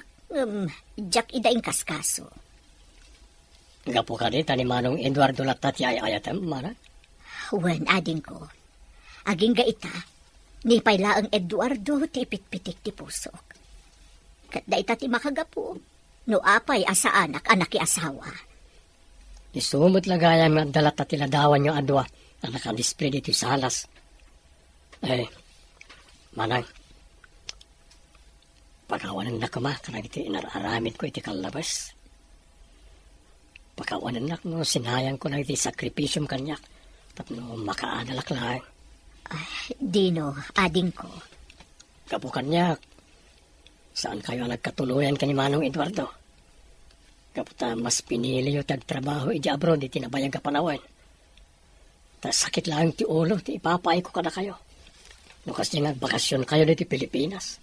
C: jak idaing kaskaso.
E: Gapo ka di tani Manong Eduardo latat ti ayayatem, mana?
C: Wen, ading ko. Aging gaita, ni payla ang Eduardo ti ipitpitik ti pusok. Kat daita ti makagapo, no apay asa anak ki asawa.
E: Isumot lagayam nga dalat ti ladawan yung adwa na naka-display dito sa salas. Manang, pagkawanan na kuma, kanang iti inararamid ko iti kalabas. Pagkawanan na, no, sinayang ko na iti sakripisyum kanyak. Tapno makaanalak lang.
C: Dino, ading ko.
E: Kapo kanyak, saan kayo nagkatuluyan ka ni Manong Eduardo? Kaputa mas pinili yung tagtrabaho iti abroad, iti nabayang kapanawan. Tas sakit lang ti ulo, ti ipapay ko kada kayo. Nukas niya nagbakasyon kayo dito Pilipinas.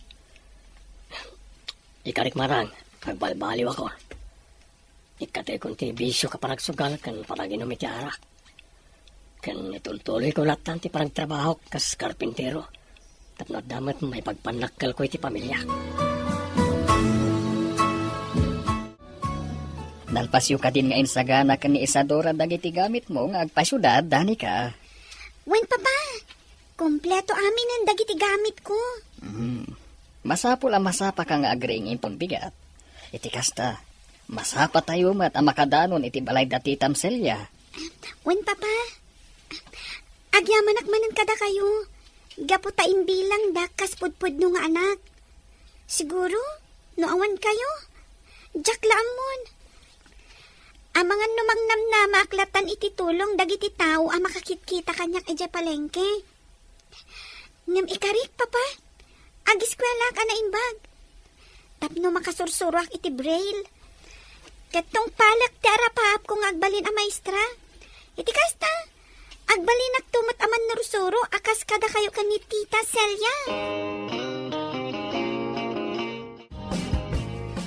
E: Ikarik marang, pagbalbaliw ako. Ikatay kong ti bisyo ka panagsugal kan panaginom iti arak. Kan itultuloy ko latan ti parang trabaho kas karpintero. Tapno damat may pagpanakal ko iti pamilya.
A: Nalpasyo ka din nga insagana ka ni Isadora dagiti gamit mo nga agpasyudad, Danica.
D: Wen papa, kompleto amin ang dagiti gamit ko.
A: Masapul ang masapa ka nga agring impon bigat. Iti kasta, masapa tayo mat ang makadanon iti balay dati tamselya.
D: Wen papa, agyamanak manan kada kayo. Gaputa imbilang dakas pudpud no nga anak. Siguro, no awan kayo. Jak laamon. Amangan numangnam na maklatan iti tulong dagiti tao ang makakitkita kanyak iti palengke. Ngam ikarik, papa. Agiskwela ka na imbag. Tapno makasursurak iti braille. Katong palak ti arapap kung agbalin a maestra. Iti kasta, agbalin tumot aman nursuro akas kada kayo kan ni Tita Celia.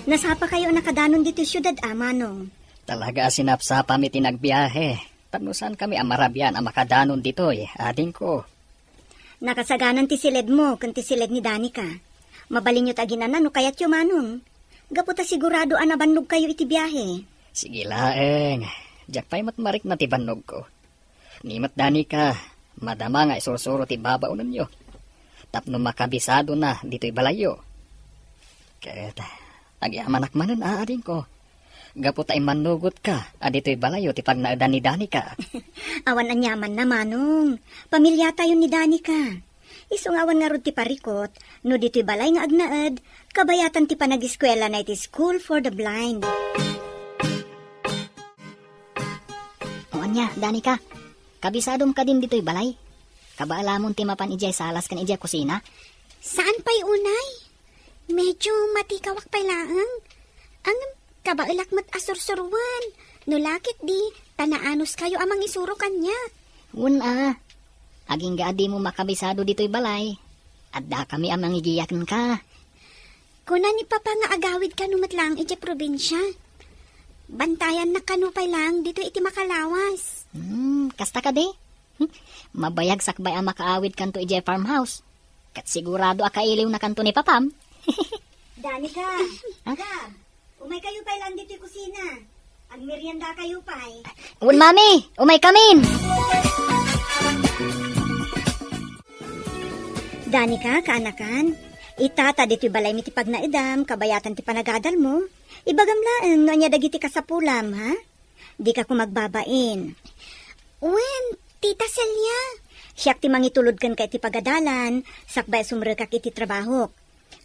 C: Nasapa kayo nakadanon dito syudad, Manong.
A: Talaga sinapsapa mi tinagbiyahe. Tanusan kami ang marabyan ang makadanon ditoy, ading ko.
C: Nakasaganan ti silid mo, kan ti silid ni Danica. Mabalin nyo taginan no kayat yung Manong. Gaputa sigurado anabannog kayo iti biyahe.
A: Sige laeng, jak pa'y matmarik na ti bannog ko. Nimat Danica, madama nga isursuro ti babaunan nyo. Tapno makabisado na dito'y balayo. Ket, agyamanak manan aading ko. Gapo tay manugot ka, adito'y balayo ti pagnaadan ni Danica.
C: Awan anyaman na, Manong. Pamilya tayo ni Danica. Isungawan nga rod ti parikot, no dito'y balay nga agnaad, kabayatan ti panagiskwela na iti School for the Blind.
B: O anya, Danica, kabisadom ka din dito'y balay. Kabaalamon ti mapan ijay salas kan ijay kusina.
D: Saan pa'y unay? Medyo matikawak pa'y laang. Ang kabailak mat asursuruan. No lakit di, tanaanos kayo amang isuro kanya.
B: Una, aging gaadi mo makabisado dito'y balay. Adda kami amang igiyakan ka.
D: Kuna ni papa nga agawid ka numat lang iti probinsya. Bantayan na kanupay lang dito iti makalawas.
B: Kasta ka di? Mabayag sakbay ang makaawid kanto ijay farmhouse. Kat sigurado akailiw na kanto ni papam.
C: Danica, Gab, umay kayo pa'y lang dito'y kusina. Ang merienda kayo pa'y.
B: Un mami, umay kamin!
C: Danica, kaanakan, itata dito'y balay mi ti pagnaidam, kabayatan ti panagadal mo. Ibagamlaan, no anya dagiti kasapulam, ha? Di ka kumagbabain.
D: Wen, Tita Celia.
C: Siyak ti mangitulod kan ka iti pagadalan, sakbay sumrekak iti trabaho.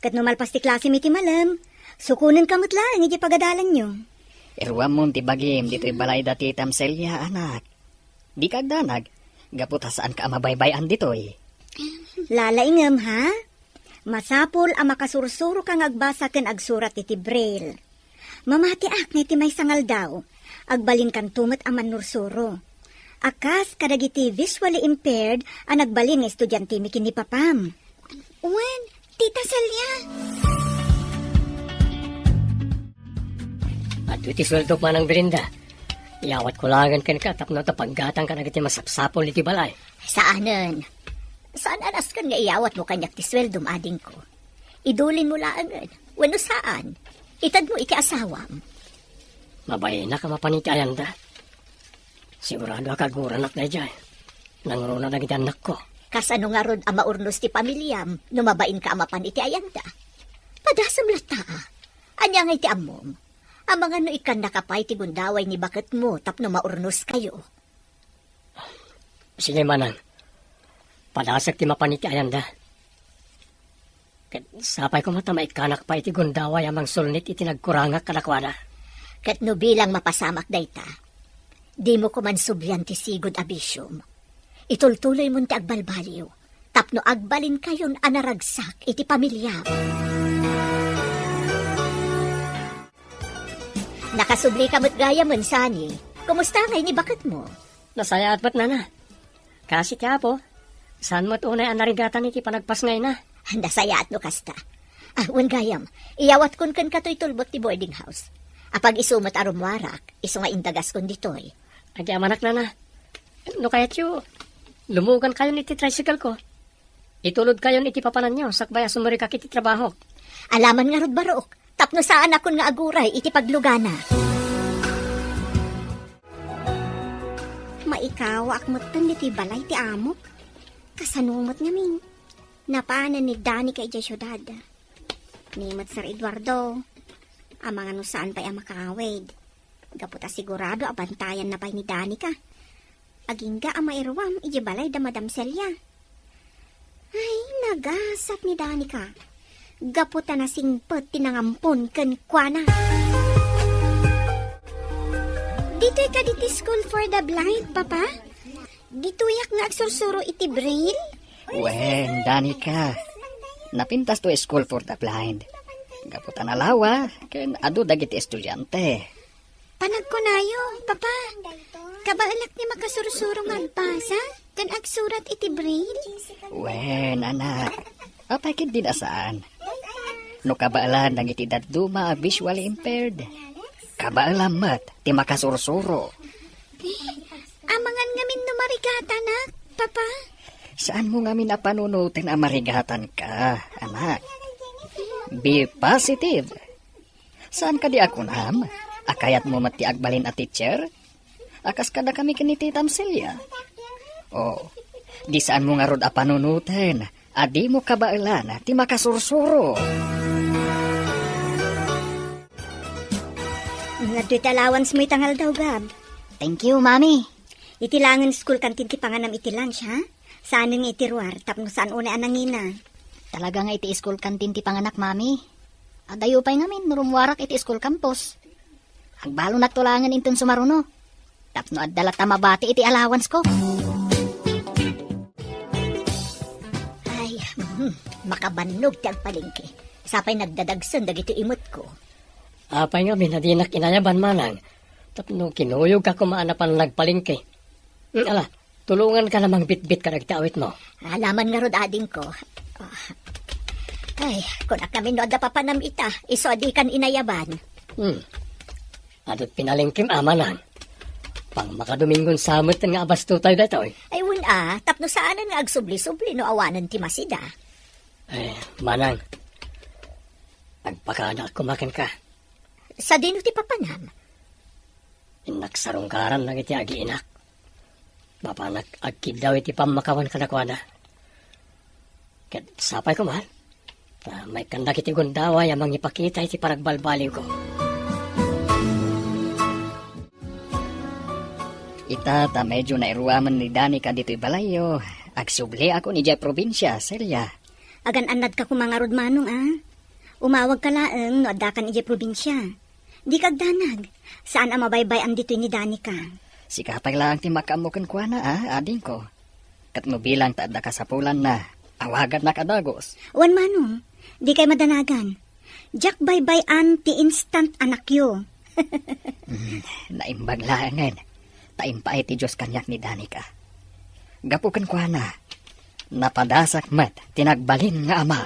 C: Kat numalpas ti klase mi ti malam, sukunin kamot lang iti pagadalan nyo.
A: Irwam mo ti bagim dito'y balay dati tamselya, anak. Di ka agdanag, gaputa saan ka mabaybayan dito'y.
C: Lalaingam, ha? Masapol ang makasursuro kang agbasa ken agsurat iti braille. Mamatiak na iti may sangal daw, agbalin kan tumat aman nursuro. Akas kadagiti visually impaired ang nagbalin nga estudyante mi kini papam.
D: Wen, Tita Celia.
E: At iti sweldo pa ng berinda. Iawat ko langan kan ka tapno tapaggatang ka na iti masapsapol iti balay.
B: Saanan? Saan anas kan nga iawat mo kanyak ti sweldom ading ko? Idulin mo laangan. Wano saan? Itad mo iti asawam.
E: Mabay na ka mapanitayan da. Sigurado akaguran at na dyan. Nangruna na iti anak ko.
B: Kasano nga rod ang maurnos ti pamilyam, numabain ka amapan iti ayanda. Padasam lata, anya nga iti amom. Ang mga no ikan nakapay ti gundaway ni bakit mo, tapno maurnos kayo.
E: Sige manan. Padasak ti mapan iti ayanda. Kat sapay ko mata maikanak pa iti gundaway amang sulnit iti nagkurangak kanakwada.
B: Kat no bilang mapasamak dayta, di mo ko man subyan ti sigod abisyum. Itultuloy mo ti agbalbaliw, tapno agbalin kayon anaragsak iti pamilya. Nakasubli ka mo't gaya mo, Sani. Kumusta ngay ni bakit mo?
E: Nasaya at ba't na? Kasi kaya po, saan mo't unay ang narigatan iti panagpas ngay na?
B: Nasaya at no kasta. Wan gayam, iyawat kun kan kato'y tulbot ti boarding house. Apag isumot arumwarak, iso nga indagas kun ditoy.
E: Agi amanak na. No kaya tiyo, lumugan kayo ni iti tricycle ko. Itulod kayo ni iti papanan nyo, sakbaya sumuri ka kiti trabaho.
C: Alaman nga rod barok, tapno saan akon nga aguray iti paglugana. Maikawa akmutan iti balay ti amok. Kasanumot ngamin. Napaanan ni Dani kay Diyas syudad. Nimot Sir Eduardo. Amang ano saan pa'y amakawid. Gaputa sigurado abantayan na pa'y ni Dani ka. Agingga ang mairwam iti balay da Madam Celia. Ay, nagasat ni Dani ka. Gaputa na singpot tinangampon ken kuana. Dito'y ka diti school for the blind, Papa? Dito'y nga agsursuro iti braille?
A: Wen, Danica. Napintas to school for the blind. Gaputan na lawa, ken adu dagiti estudyante.
D: Panagkunayo, Papa. Kabaalak ni makasursuro nga agbasa, kan agsurat iti braille.
A: Wen, anak. Apay kin din asaan. No kabaalan dagiti daduma visually impaired. Kabaalan mat, ti makasursuro.
D: Amangan ngamin numarigata na, Papa.
A: Saan mo nga minapanunutin ang marigatan ka, anak? Be positive. Saan ka di ako nam? Akayat mo mati agbalin a teacher? Akas kada kami kiniti Tamsilya. Oh, di saan mo nga rod a panunutin? Adi mo kabailan, ti makasursuro.
C: Nga do'y talawans mo'y tangal daw, Gab.
B: Thank you, Mami.
C: Itilangan school kantin ti panganam iti lunch, ha? Saan nga iti ruar, tapno saan una anangina.
B: Talaga nga iti school kantin ti panganak, Mami. Adayo pa'y ngamin, nurumwarak iti school campus. Agbalo nagtulangan inton sumaruno. Tapno addalat tamabati iti allowance ko.
C: Ay, makabannog ti agpalingki. Sapay nagdadagsan dagiti imot ko.
E: Apay nga, minadinak inayaban manang. Tapno kinuyog ka kumaanapan nagpalingke. Ala, tulungan ka namang bit-bit ka nagtaawit mo.
C: Alaman nga rod ading ko. Ay, kunak namin no da papanam ita, iso di kan inayaban.
E: Adot pinalingkim amanan. Pang makadomingon samot nga abasto tayo dito eh.
C: Ay, tapno saan nga agsubli-subli no awanan ti masida.
E: Eh, manang. Nagpakaanak kumakin ka.
C: Sa dino ti papanam.
E: Inaksarungkaran lang iti agiinak. Bapanak agkid daw iti pamakawan kanakwana. Kat sapay ko man. May kandak iti gundawa yamang ipakita iti paragbalbaliw ko.
A: Ita ta medyo nairuaman ni Danica dito'y balayo. Agsubli ako ni Jay Provincia, Celia.
C: Agan anad ka kumangarod manong, Umawag ka laeng no adakan ije probinsya. Di kagdanag. Saan ang mabaybay ang dito'y ni Danica?
A: Si kapay lang ti makamukan kwa na, ading ko. Kat mo bilang taada ka sa pulan na, awagan na kadagos.
C: Wan manong, di kay madanagan. Jack baybay ti instant anak yo.
A: Naimbag laangan. Taimpay ti Diyos kanyak ni Danica. Gapukan kwa na, napadasak mat, tinagbalin nga ama.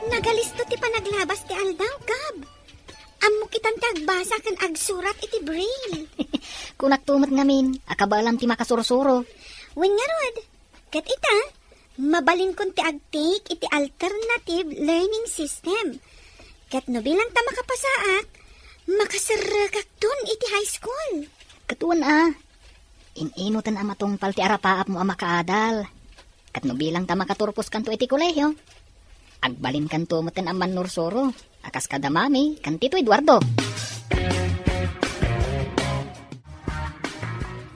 D: Nagalisto ti panaglabas ti aldaw, Gab. Amo kitang tagbasa kan agsurat iti braille.
B: Kunak tumat ngamin, akabalam ti makasursuro.
D: Wen nga rod, kat ita, mabalin kon ti agtik iti alternative learning system. Kat no bilang ta makapasaak, makasaragak dun iti high school.
B: Katuan ininutan amatungpal ti arapaap mo makaadal. Kat no bilang ta makaturpos kanto iti kolehiyo. Agbalin kanto maten aman nursoro. Akas kada Mami, kan Tito Eduardo.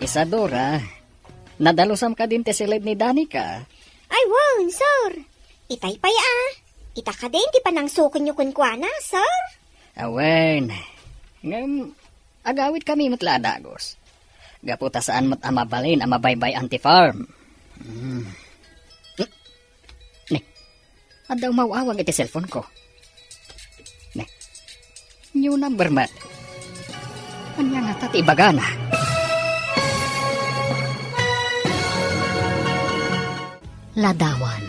A: Isadora, nadalusam ka din te silid ni Danica.
D: Ay, wow, sir. Itay pay Ita ka din, di pa nang sukon yung kunkwana, sir.
A: Awen, ngam, agawit kami matladagos. Gaputa saan mat amabalin amabaybay anti-farm. At daw mauawag iti cellphone ko. Ne, new number mat. Anya nga tati ibagana.
B: Ladawan.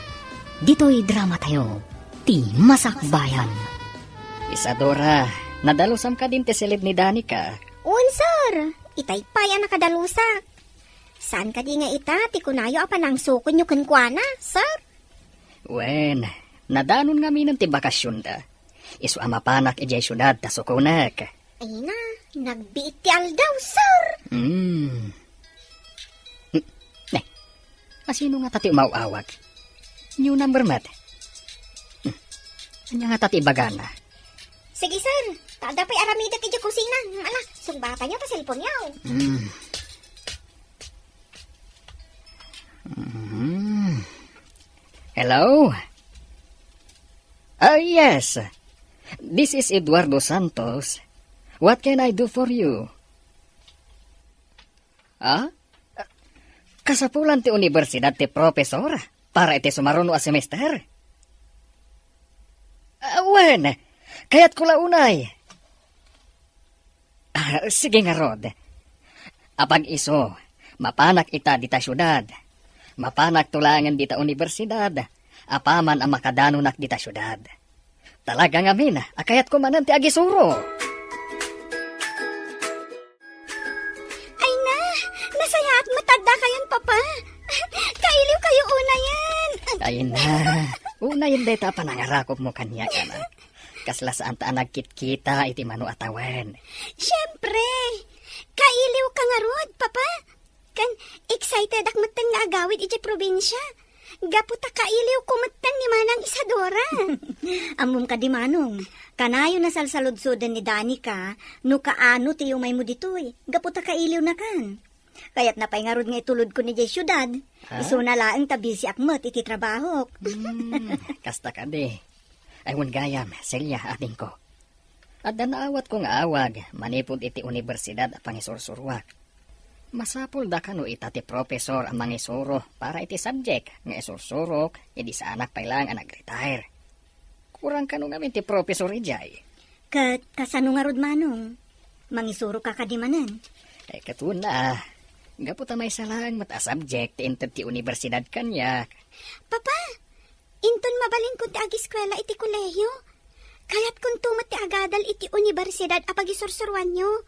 B: Dito'y drama tayo. Ti Masakbayan.
A: Isadora, nadalusam ka din ti silid ni Danica.
D: Un, sir. Itay pa yan nakadalusak. Saan ka di nga ita? Ti kunayo apa nang sukon nyo kenkwana, sir?
A: Wen, nadanon nga minan ti bakasyon da. Isu amapanak ijay syudad ta sukunak.
D: Ay na, nagbiit ti aldaw, sir.
A: Ne, asino nga tati umawawag? New number mat. Anya nga tati ibagana.
D: Sige, sir. Tada pa'y aramida kay kusina. Ala, sumbata niyo ta cellphone niyo.
A: Hello? Yes. This is Eduardo Santos. What can I do for you? Kasapulan ti universidad ti profesor para iti sumaruno a semester. Wen, kaya't ko launay. Sige nga, Rod. Apag iso, mapanak ita dita syudad. Mapanak tulangan dita universidad. Apaman ang makadanunak dita syudad. Talaga nga min, akayat ko manan ti agisuro.
D: Ay na, nasaya at matanda kayan, papa. Kailiw kayo una yan.
A: Ay na, una yun dita panangarakop mo kanya ka na. Kasla saan ta nagkit-kita iti mano atawen.
D: Siyempre, kailiw ka nga rod, papa. Kan excited ak matang nga agawid iti probinsya. Gaputa kailiw kumatang ni Manang Isadora.
C: Amom ka di manong. Kanayo na salsaludsodan ni Danica, no kaano ti umay mo ditoy. Gaputa kailiw na kan. Kaya't napay nga rod nga itulod ko ni Jay syudad. Iso na laang tabisi akmat iti trabaho.
A: Kasta ka di. Aywan gayam, Celia, ating ko. At naawat kong awag, manipod iti universidad a pangisursurwak. Masapol da kano itati profesor ang mangisuro para iti subject nga isursurok, edi sa anak pa lang ang nag-retire. Kurang kano ngamin ti profesor ijay.
C: Kasano nga rod manong? Mangisuro ka kadimanan.
A: Katuna, gaputa may salang mata subject ti universidad kanyak.
D: Papa, inton mabalin ko ti agiskwela iti kolehiyo. Kaya't kung tumat ti agadal iti universidad apag isursurwan nyo.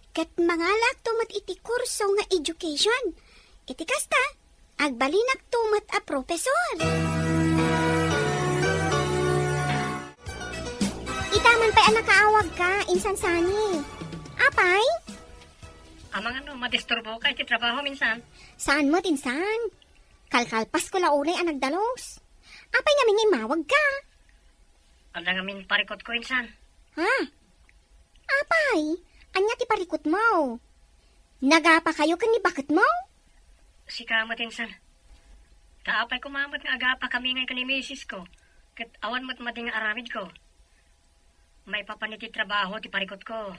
D: Kat mangalak tumat iti kurso nga education. Iti kasta, agbalinak tumat a profesor. Itaman pa'y anak kaawag ka, insan sani. Apay?
E: Amang madisturbo ka iti trabaho minsan.
D: Saan mo, tinsan? Kalkalpas ko launay ang nagdalos. Apay namin imawag ka.
E: Ang ngamin parikot ko insan.
D: Ha? Apay? Anya ti parikot mo? Nagapa kayo kan ni bakit mo?
E: Si kamat insan. Kaapay kumamat nga agapa kami ngay kani misis ko. Kat awan mo't mading nga aramid ko. May papaniti trabaho ti parikot ko.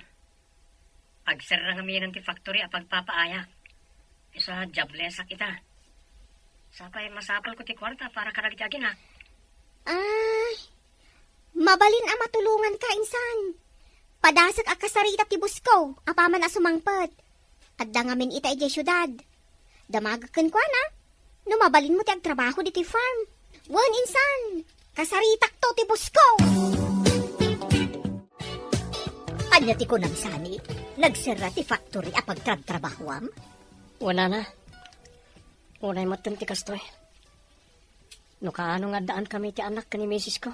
E: Agserra nga miyan ti factory a pagpapaaya. Isa joblesak ita. Sapay masapal ko ti kwarta para karagtagin ha.
D: Ay, mabalin a matulungan ka, insan. Padasak a kasarita ti busko, apaman a sumangpet. At dangamin ita iti syudad. Damagakan ko na, numabalin mo ti agtrabaho di ti farm. Wan, insan, kasaritak to ti busko.
C: Anya ti kunang sani, nagsera ti factory a pagtratrabahwam?
E: Wala na. Unay matan ti kastoy. No kaano nga daan kami ti anak kani misis ko.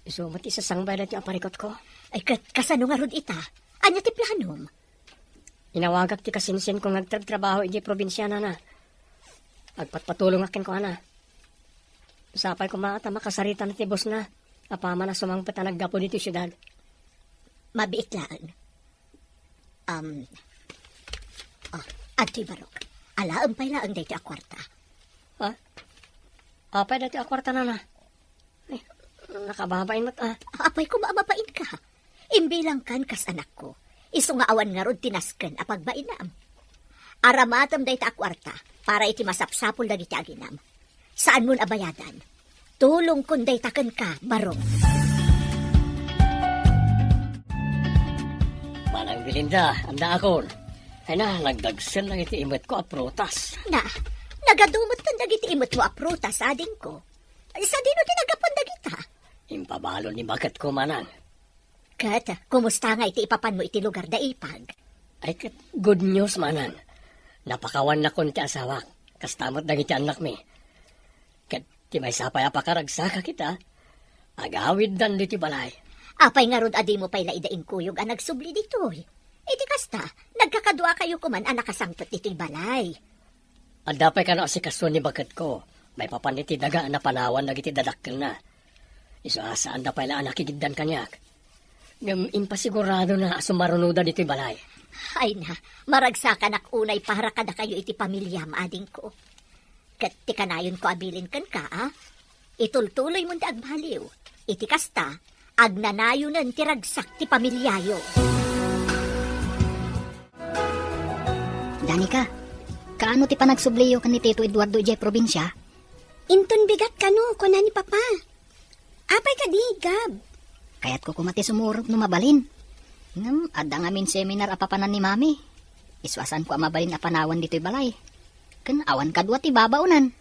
E: Isumat isa sangbay na ti aparikot ko.
C: Ay kasano nga rod ita? Anya ti planom?
E: Inawagak ti kasinsin kong nagtrabaho iti probinsyana na. Agpatpatulong akin ko ana. Sapay ko mata makasarita na ti boss na. Apama na sumangpat na naggapo dito syudad.
C: Mabiit lang. Ati Barok, alaan pa'y laang dahi ti akwarta.
E: Ha? Apay dati akwarta na na. Eh, nakababain mat
C: Apay ko maabapain ka. Imbilang kan kas anak ko. Iso nga awan nga rod tinasken a pagbainam. Aramatam dahi ti akwarta para iti masapsapol dagiti aginam. Saan mo abayadan?
D: Tulong kunday taken ka, barong.
E: Manang Belinda, anda akon. Ay na, nagdagsan lang iti imot ko a prutas.
D: Na, nagadumot kang dagiti imot mo aprutas, ading ko. Sa dino tinagapon dagita.
E: Impabalo ni bakat ko manang.
D: Kat, kumusta nga iti ipapan mo iti lugar da ipag?
E: Ay kat, good news manang. Napakawan na kon ti asawak. Kastamot na iti anak mi. Kat, ti may sapay apakaragsaka kita. Agawid dan di ti balay.
D: Apay nga rod adi mo pa'y laidaing kuyog ang nagsubli ditoy. Iti kasta, nagkakadua kayo kuman ang nakasangpot dito'y balay.
E: Adapay ka na si kaso ni bakat ko. May papaniti daga na panawan na iti dadakkel na. Iso asaan da pala anak igiddan kanyak. Ngam impasigurado na sumarunuda dito'y balay.
D: Ay na, maragsakan ak unay para kada kayo iti pamilyam, ading ko. Kat ti kanayon ko abilin kan ka, ah? Itultuloy mo da agbaliw. Iti kasta, agnanayonan ti ragsak ti pamilyayo.
B: Danica, kaano ti panagsubliyo kan ni Tito Eduardo J. Probinsya?
C: Inton bigat kano, kuna ni Papa. Apay ka di, Gab.
B: Kaya't ko kumati sumurot no mabalin. Adda nga min seminar apapanan ni Mami. Iswasan ko mabalin apanawan dito'y balay. Kan awan kadwa ti babaunan.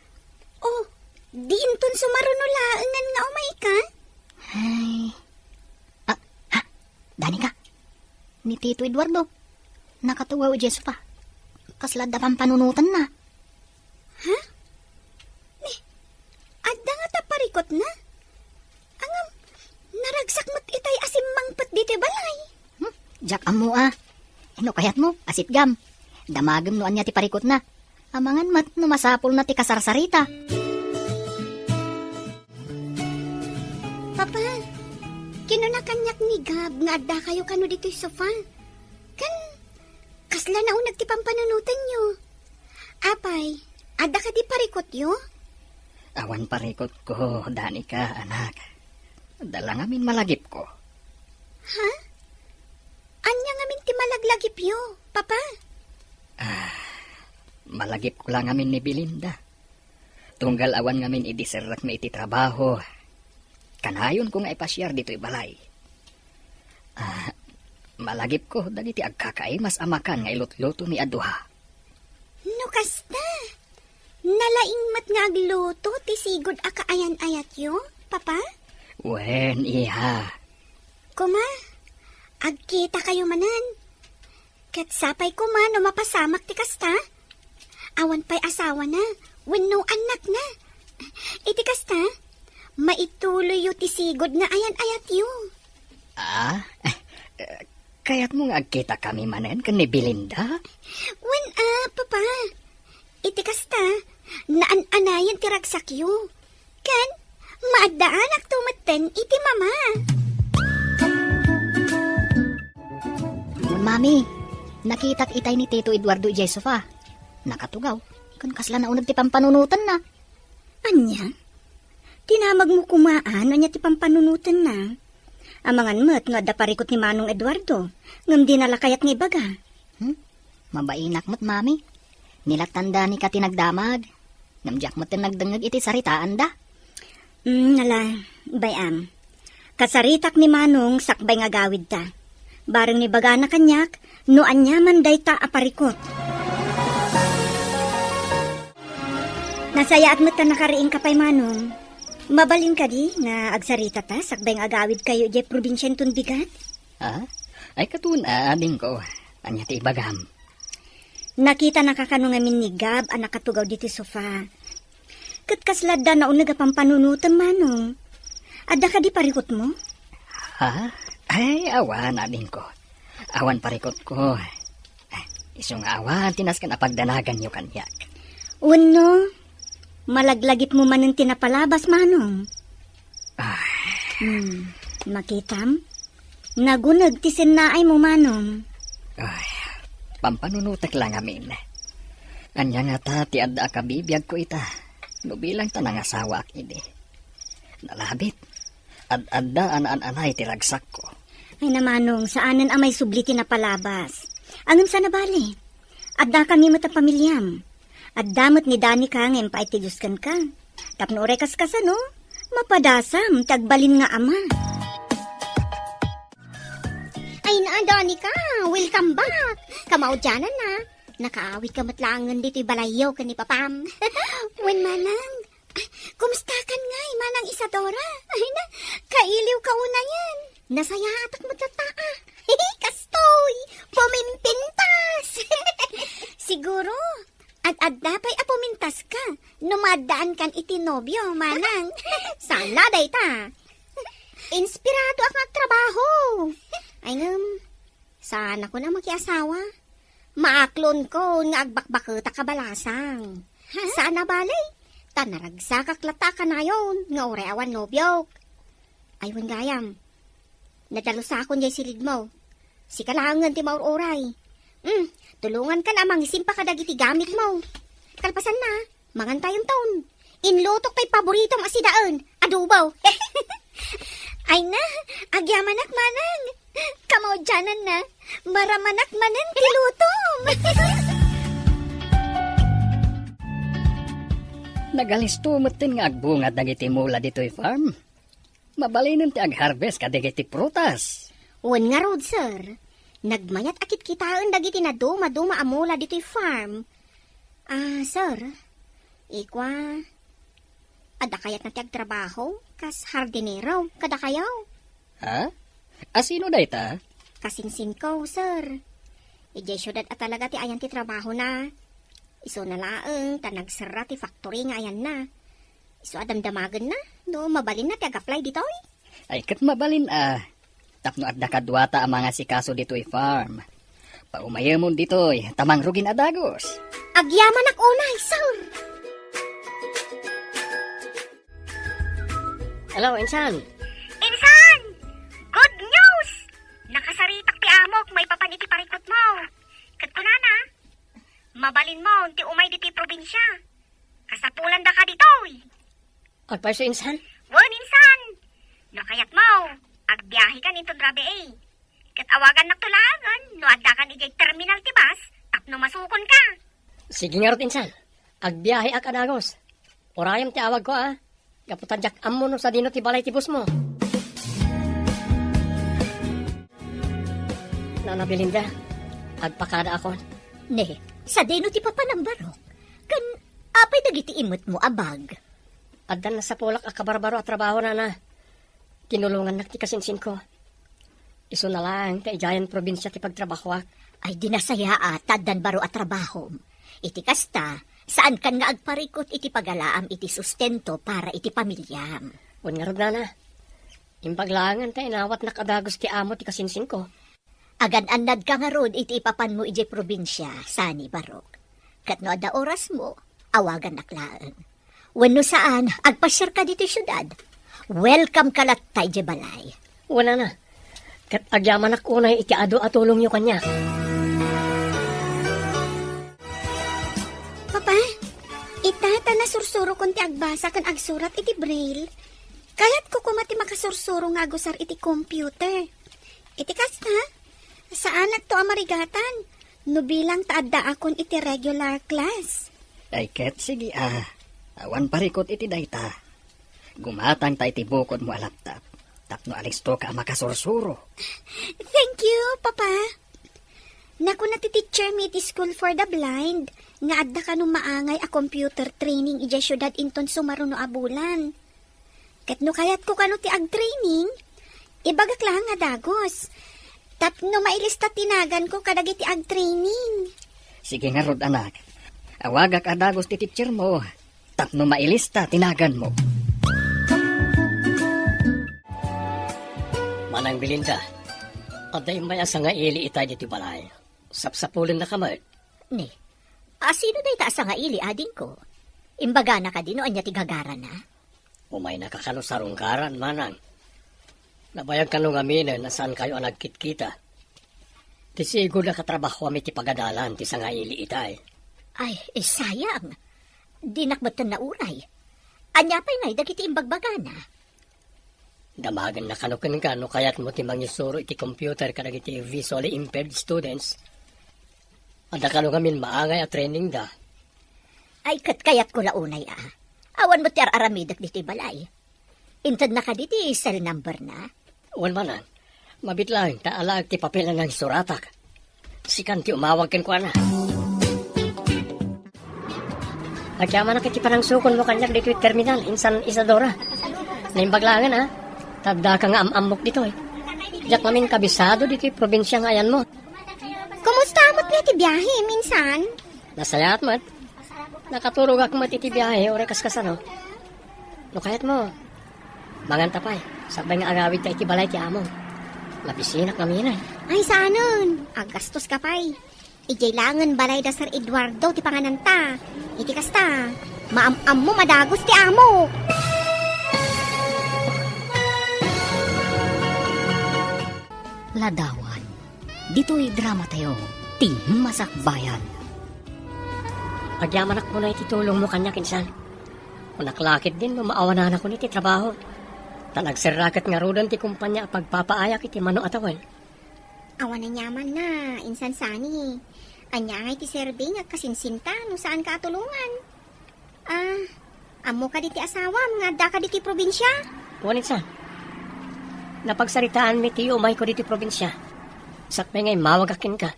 C: Oh, di inton sumarunulaangan nga umay ka?
B: Ay. Danica, ni Tito Eduardo, nakatuwa o Jesu pa. Kaslad da pampanunutan na.
C: Adda nga taparikot na. Angam, naragsak mo't itay asim mangpet dito balay.
B: Jak amo Ino kayat mo, asit gam. Damagam no anya ti parikot na. Amangan mat no masapol na ti kasarsarita.
C: Papa, kinunakanyak ni Gab nga adda kayo kano dito'y sofa. Kan, kasla na unag ti pampanunutan nyo. Apay, adda ka di parikot yo?
A: Awan parikot ko, Danica, anak. Dala ngamin malagip ko.
C: Ha? Anya nga min ti malaglagip yo, Papa?
A: Malagip ko lang ngamin ni Belinda. Tunggal awan ngamin idiserak na iti trabaho. Kanayon ko nga ipasyar dito'y balay. Malagip ko, dagiti agkakay mas amakan nga ilot-loto ni Aduha.
C: No kasta. Nalaing mat nga agluto ti sigod akaayan-ayat yo, Papa?
A: Wen, iha.
C: Kuma, agkita kayo manan. Kat sapay kuma no mapasamak ti kasta. Awan pa'y asawa na, wenno anak na. Iti kasta, maituloy yo ti sigod nga ayan-ayat yo.
A: Kaya't mo nga agkita kami manen kan ni Belinda?
C: Papa. Iti kasta, naan-anayan ti ragsak yo. Kan, maadaanak tumaten iti mama.
B: Mami, nakitak itay ni Tito Eduardo Jesofa. Nakatugaw, kan kasla na unag ti pampanunutan na.
C: Anya? Tinamag mo kumaan, anya ti pampanunutan na. Amangan mo't nga daparikot ni Manong Eduardo, ngam di nalakayat ng ibaga.
B: Mabainak mo't mami. Nilatanda ni ka tinagdamag. Namjak mo't nagdangag iti saritaan da.
C: Nala, bayam. Kasaritak ni Manong sakbay nga gawid ta. Bareng ni baga na kanyak, no anyaman day ta aparikot. Nasayaat mo't ka nakariing kapay Manong. Mabalin ka di na agsarita ta, sakbay nga agawid kayo di probinsyan tunbigat?
A: Ay katuna, ading ko. Anya ti ibagam.
C: Nakita nakakano ngamin ni Gab ang nakatugaw dito sofa. Katkaslad da na unag pampanunutan Manong. Adda ka di parikot mo?
A: Ay, awan, ading ko. Awan parikot ko. Isong awan, tinaskan apagdanagan nyo kanyak.
C: Uno, malaglagip mo man ng tinapalabas, Manong. Makitam? Nagunag ti sinaay mo, Manong.
A: Pampanunutak lang amin. Anya nga ta, ti adda kabibiyag ko ita. Nubilang ta nang asawa ak ini. Nalabit. Adda anay ti ragsak ko.
C: Ay na, Manong, saanan amay subli tinapalabas? Angam sa nabali. Adda kami mata pamilyam. At damot ni Danica ngayon pa itiguskan ka. Tapno orekas ka sa no? Mapadasam, tagbalin nga ama.
D: Ay na, Danica, welcome back. Kamao dyanan na. Nakaawit ka matlangan dito'y balayaw ka ni Papam. Wen manang, kumusta kan ngay, manang Isadora? Ay na, kailiw ka una yan. Nasaya atak mo tataa. Kastoy, pumimpintas. Siguro, ad dapay apumintas ka. Numadaan kan itinobyo, manang. Sana day ta. Inspirado ang trabaho. Ay sana ko na makiasawa. Maaklon ko nga agbakbakita kabalasang. Sana balay, tanaragsa kaklata ka na yun, nga oreawan nobyok. Aywan gayam, nadalo sa akon jay silid mo. Si kalangan ti mauroray. Tulungan ka na mangisim pa kadagiti gamit mo. Kalpasan na, mangan tayong taon. Inlutok tay paboritong asidaan, adubaw. Ay na, agyamanak manang. Kamaw dyanan na, maramanak manan tilutom.
A: Nagalistumot nga agbungad dagiti mula dito'y farm. Mabalinin ti ag-harvest kadagiti prutas.
D: Wan nga rod, sir. Nagmayat akit kitaan dagiti na duma-duma amula dito'y farm. Sir, ikwa, adakayat na ti agtrabaho, kas hardinero, kadakayaw.
A: Ha? Asino day ta?
D: Kasingsin ko, sir. Ijay syudad at talaga ti ayan ti trabaho na. Iso na laeng, tanagsara ti factory nga ayan na. Iso adamdamagan na, no mabalin na ti ag-apply dito'y.
A: Ay kat mabalin Tapno at nakadwata ang mga sikaso dito'y farm. Paumayamon dito'y tamang rugin adagos.
D: Agyaman ak unay, sir.
E: Hello, Insan.
C: Insan! Good news! Nakasaritak ti amok, may papaniti parikot mo. Kat ko na, mabalin mo, ti umay diti probinsya. Kasapulan da ka ditoy.
E: Agpaiso, Insan.
C: Wan, Insan! No kayat mo, agbiyahe ka nito drabe eh. Kat awagan naktulagan, no adda ka ni terminal ti bus, tapno masukon ka.
E: Sige nga rot, Insan. Agbiyahe ak adagos. Orayam ti awag ko, Kaputan jak ammo no sa dino ti balay ti bus mo. Nana Belinda, agpakada akon.
B: Ne, sa dino ti papanambarok. Kan, apay dagiti imot mo abag.
E: Addan na sa pulak akabarbaro at trabaho na. Tinulungan nak ti kasinsin ko. Iso na lang, kaijayan probinsya ti pagtrabaho.
B: Ay dinasaya taddan baro at trabaho. Iti kasta, saan kan nga agparikot iti pagalaam iti sustento para iti pamilyam.
E: Wan nga rod na. Impaglangan tayo nawat nakadagos ti amo ti kasinsin ko.
B: Agan-anad ka nga rod iti ipapan mo iti probinsya, sani barok. Kat no ada oras mo, awagan naklaan. Wano saan, agpasyar ka dito syudad. Welcome ka latay di balay.
E: Wala na. Kat agyaman ak unay iti ado at tulong nyo kanya.
D: Papa, itata na sursuro kon ti agbasa kan agsurat iti braille. Kayat ko kumati makasursuro nga agusar iti computer. Iti kasta, saan at to amarigatan? No bilang taadda akon iti regular class.
A: Ay ket sige awan parikot iti dayta. Gumatang ta iti bukod mo alaptap. Tapno alisto ka makasursuro.
D: Thank you, Papa. Naku na ti teacher mi iti school for the blind. Nga adda ka nung maangay a computer training ija syudad inton sumaruno abulan. Ket no kayat ko kano ti ag-training, ibagak lang nga dagos. Tapno mailista tinagan ko kadagiti ag-training.
A: Sige nga rod anak. Awagak adagos ti teacher mo. Tapno mailista tinagan mo.
E: Manang Belinda, aday maya sa nga ili itay diti balay. Sapsapulin na kamad.
B: Ne, sino day taas nga ili ading ko? Imbaga na ka dino anya tigagara na.
E: Umay nakakano sa rungkaran, manang. Nabayag ka nung aminin na saan kayo ang nagkitkita. Ti siguro na katrabaho kami ti pagadalan ti sa nga ili itay.
B: Ay, sayang. Dinakbatan na uray. Anya pa'y ngay dagiti imbagbaga na.
E: Damagan na kanukin ka no kayat mo ti mangyusuro iti computer kadagiti visually impaired students. Ada ka nung amin maangay at training da.
B: Ay, kayat ko launay Awan mo ti aramidak dito balay.
D: Intad na ka diti, cell number na.
E: Uwan man mabit lang, taalag ti papel ng suratak. Sikan ti umawag ken ko na. Agyaman na kiti parang sukon mo kanyak dito yung terminal, insan Isadora. Naimbaglangan ha, tagda ka nga amok dito eh. Diyak namin kabisado dito yung probinsya nga ayan mo.
D: Kumusta mo't niya ti biyahe, minsan?
E: Nasayat mat. Nakaturog ako matitibiyahe, orekas kasano. No kayat mo, manganta pa eh. Sabay nga agawid tayo itibalay ti among. Labisinak namin eh.
D: Ay, saanon? Agastos ka pa'y. Ijay langan balay da Sir Eduardo ti pangananta. Iti kasta, maam-am mo madagos ti amo.
B: Ladawan. Dito'y drama tayo. Ti Masakbayan.
E: Agyaman ako na ititulong mo kanya kinsan. Unaklakit din mo maawanan ako niti trabaho. Talagsirakat nga rodan ti kumpanya pagpapaayak iti mano atawan.
D: Awan na nyaman na, insan sani. Anya nga iti serving at kasinsinta no saan ka atulungan. Amo ka diti asawa, mga da ka diti probinsya.
E: Wanit san? Napagsaritaan mi ti umay ko diti probinsya. Sakmay ngay mawagakin ka.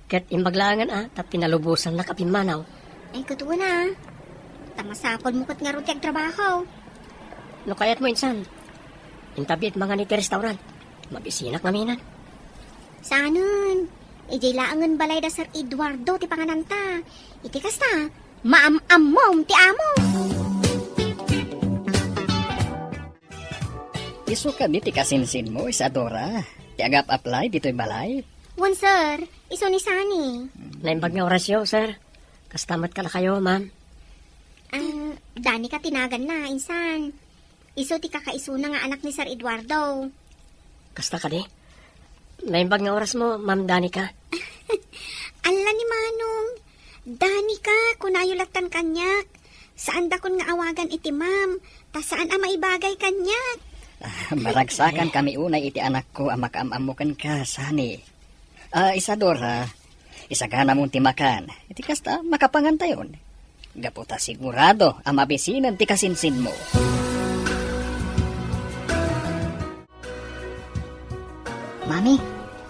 E: Ket imbaglangan tap tinalubusan na kapimanaw.
D: Ay, kutuwa na. Tamasapon mo kat nga ron ti agtrabaho.
E: No kayat mo insan. Intabit mga niti restaurant. Mabisinak naminan.
D: Saanon? Ijay laangan balay da Sir Eduardo ti pangananta. Iti kasta, maam-am mo ti amo.
A: Isu ka di ti kasinsin mo, Isadora. Ti agap apply dito'y balay.
D: Wan sir, iso ni Sani.
E: Naimbag nga orasyo, sir. Kastamat ka na kayo, ma'am.
D: Dani ka tinagan na, insan. Iso ti kakaisuna nga anak ni Sir Eduardo.
E: Kasta ka di. Naimbag nga oras mo, ma'am Danica.
D: Ala ni Manong, Dani ka, kunayulatan kanyak. Saan da kun nga awagan iti ma'am, ta saan maibagay kanyak.
A: Maragsakan kami unay iti anak ko ang makaamamukan ka, Sani. Isadora, isagana mong timakan. Iti kasta, makapangantayon. Gaputa sigurado ang mabisinan ti kasinsin mo.
B: Mami,